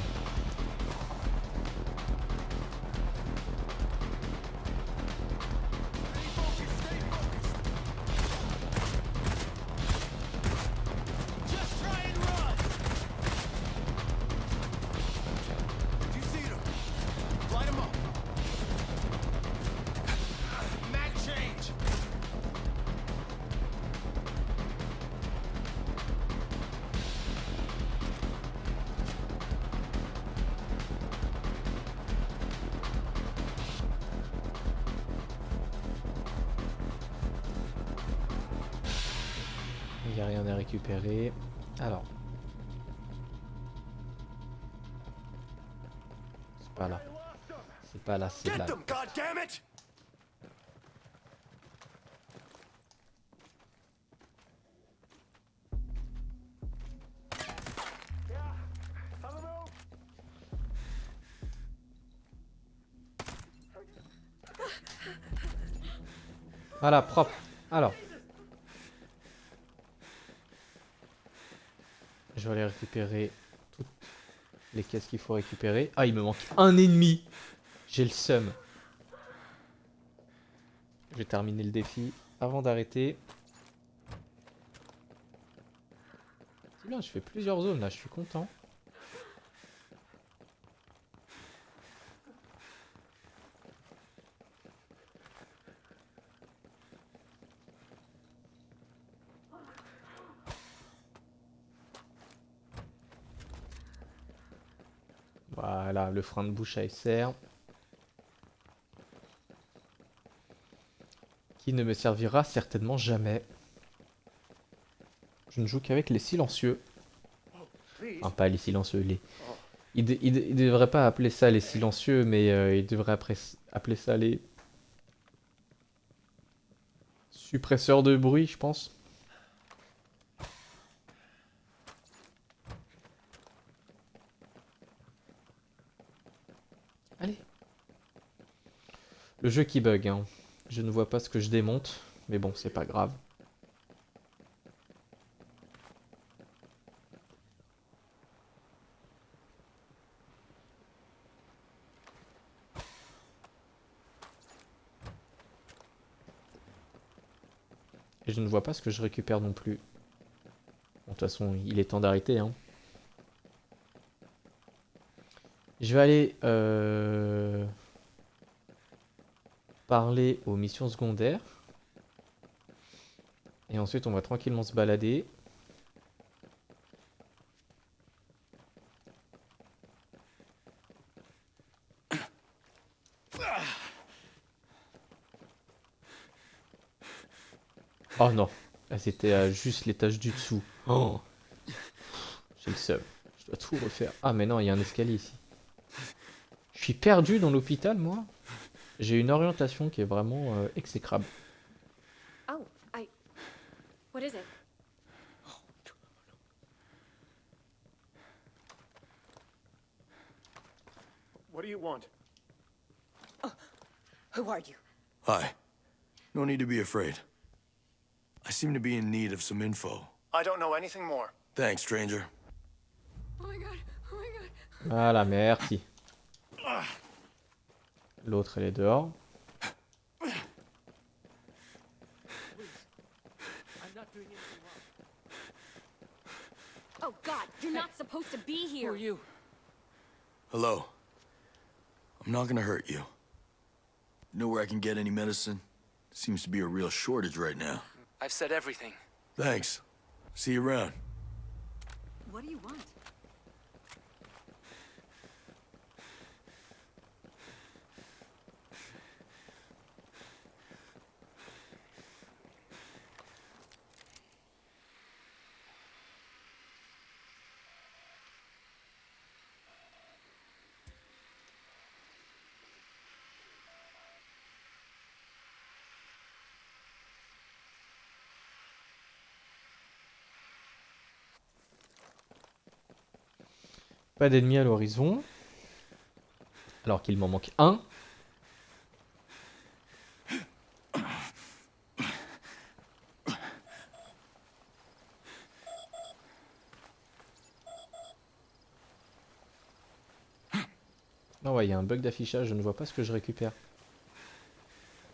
Rien à récupérer. Alors. C'est pas là. C'est pas là, c'est Get là. them, goddammit! Voilà, propre. Alors. Je vais aller récupérer toutes les caisses qu'il faut récupérer. Ah, il me manque un ennemi. J'ai le seum. Je vais terminer le défi avant d'arrêter. C'est bien, je fais plusieurs zones là, je suis content. Voilà, le frein de bouche à SR. Qui ne me servira certainement jamais. Je ne joue qu'avec les silencieux. Enfin, pas les silencieux, les... Il devrait pas appeler ça les silencieux, mais il devrait appeler ça les... suppresseurs de bruit, je pense. Allez. Le jeu qui bug, hein. Je ne vois pas ce que je démonte, mais bon, c'est pas grave. Et je ne vois pas ce que je récupère non plus. Bon, de toute façon, il est temps d'arrêter, hein. Je vais aller parler aux missions secondaires. Et ensuite, on va tranquillement se balader. Oh non, c'était à juste l'étage du dessous. Oh. J'ai le seum. Je dois tout refaire. Ah mais non, il y a un escalier ici. Je suis perdu dans l'hôpital, moi. J'ai une orientation qui est vraiment exécrable. Oh, what is it? What do you want? Who are you? Hi. No need to be afraid. I seem to be in need of some info. I don't know anything more. Thanks, stranger. Oh my god. Oh my god. Voilà, merci. L'autre, elle est dehors. Oh god, you're not supposed to be here. Who are you? Hello. I'm not gonna hurt you. Know where I can get any medicine? Seems to be a real shortage right now. I've said everything. Thanks. See you around. What do you want? Pas d'ennemis à l'horizon. Alors qu'il m'en manque un. Ah ouais, il y a un bug d'affichage, je ne vois pas ce que je récupère.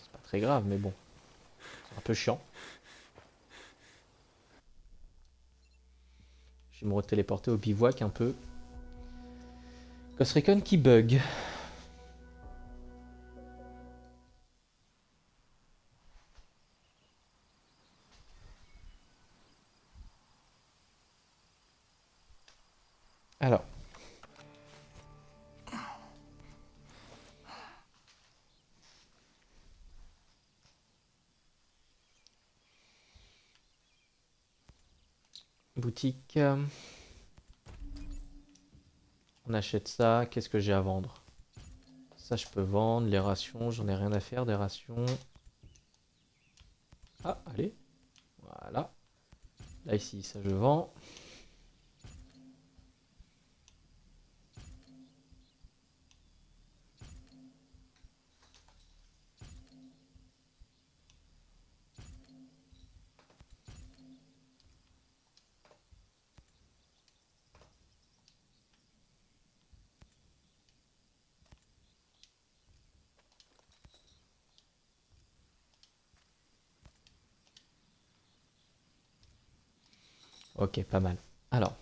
C'est pas très grave, mais bon. C'est un peu chiant. Je vais me retéléporter au bivouac un peu. Ghost Recon qui bug. Alors. Boutique. On achète ça. Qu'est-ce que j'ai à vendre? Ça, je peux vendre. Les rations, j'en ai rien à faire des rations. Ah, allez. Voilà. Là, ici, ça, je vends. Ok, pas mal. Alors.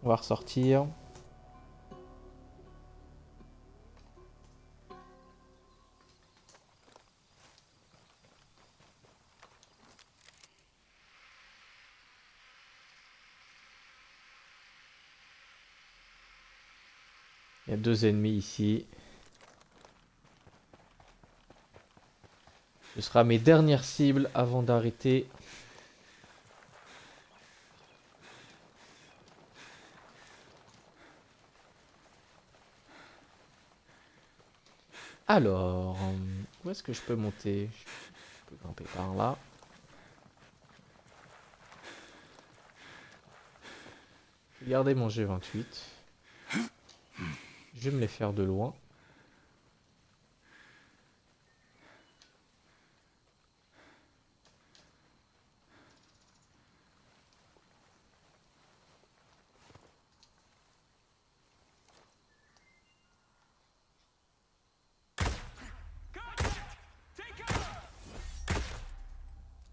On va ressortir. Il y a 2 ennemis ici. Ce sera mes dernières cibles avant d'arrêter. Alors, où est-ce que je peux monter? Je peux grimper par là. Je vais garder mon G28. Je vais me les faire de loin.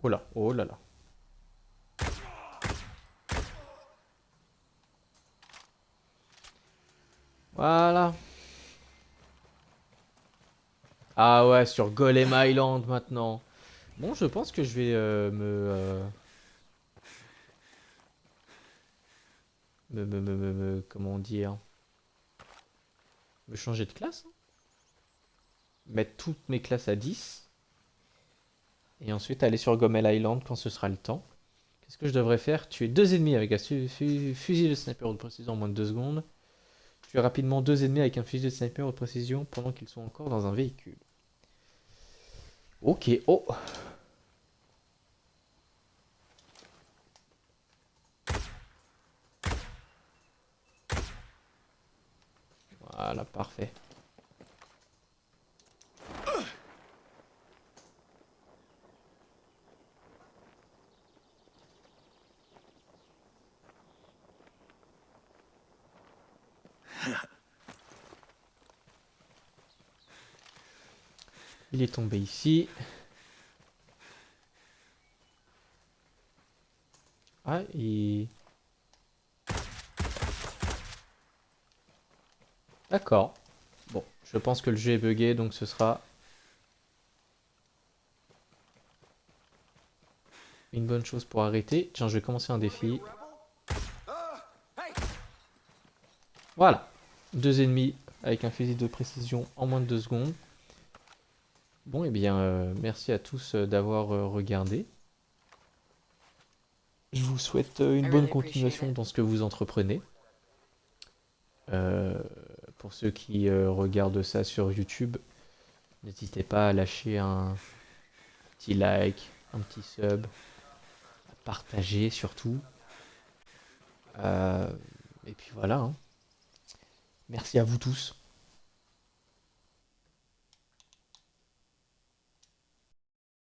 Oh là, oh là là. Voilà. Ah ouais, sur Golem Island maintenant. Bon, je pense que je vais comment dire, me changer de classe. Hein. Mettre toutes mes classes à 10. Et ensuite aller sur Golem Island quand ce sera le temps. Qu'est-ce que je devrais faire? Tuer 2 ennemis avec un fusil de sniper de précision en moins de 2 secondes. Tuer rapidement 2 ennemis avec un fusil de sniper de précision pendant qu'ils sont encore dans un véhicule. Ok, oh. Voilà, parfait. Il est tombé ici. Ah, il... D'accord. Bon, je pense que le jeu est buggé, donc ce sera une bonne chose pour arrêter. Tiens, je vais commencer un défi. Voilà. 2 ennemis avec un fusil de précision en moins de 2 secondes. Bon, et bien, merci à tous d'avoir regardé. Je vous souhaite une bonne continuation dans ce que vous entreprenez. Pour ceux qui regardent ça sur YouTube, n'hésitez pas à lâcher un petit like, un petit sub, à partager surtout. Et puis voilà. Hein. Merci à vous tous.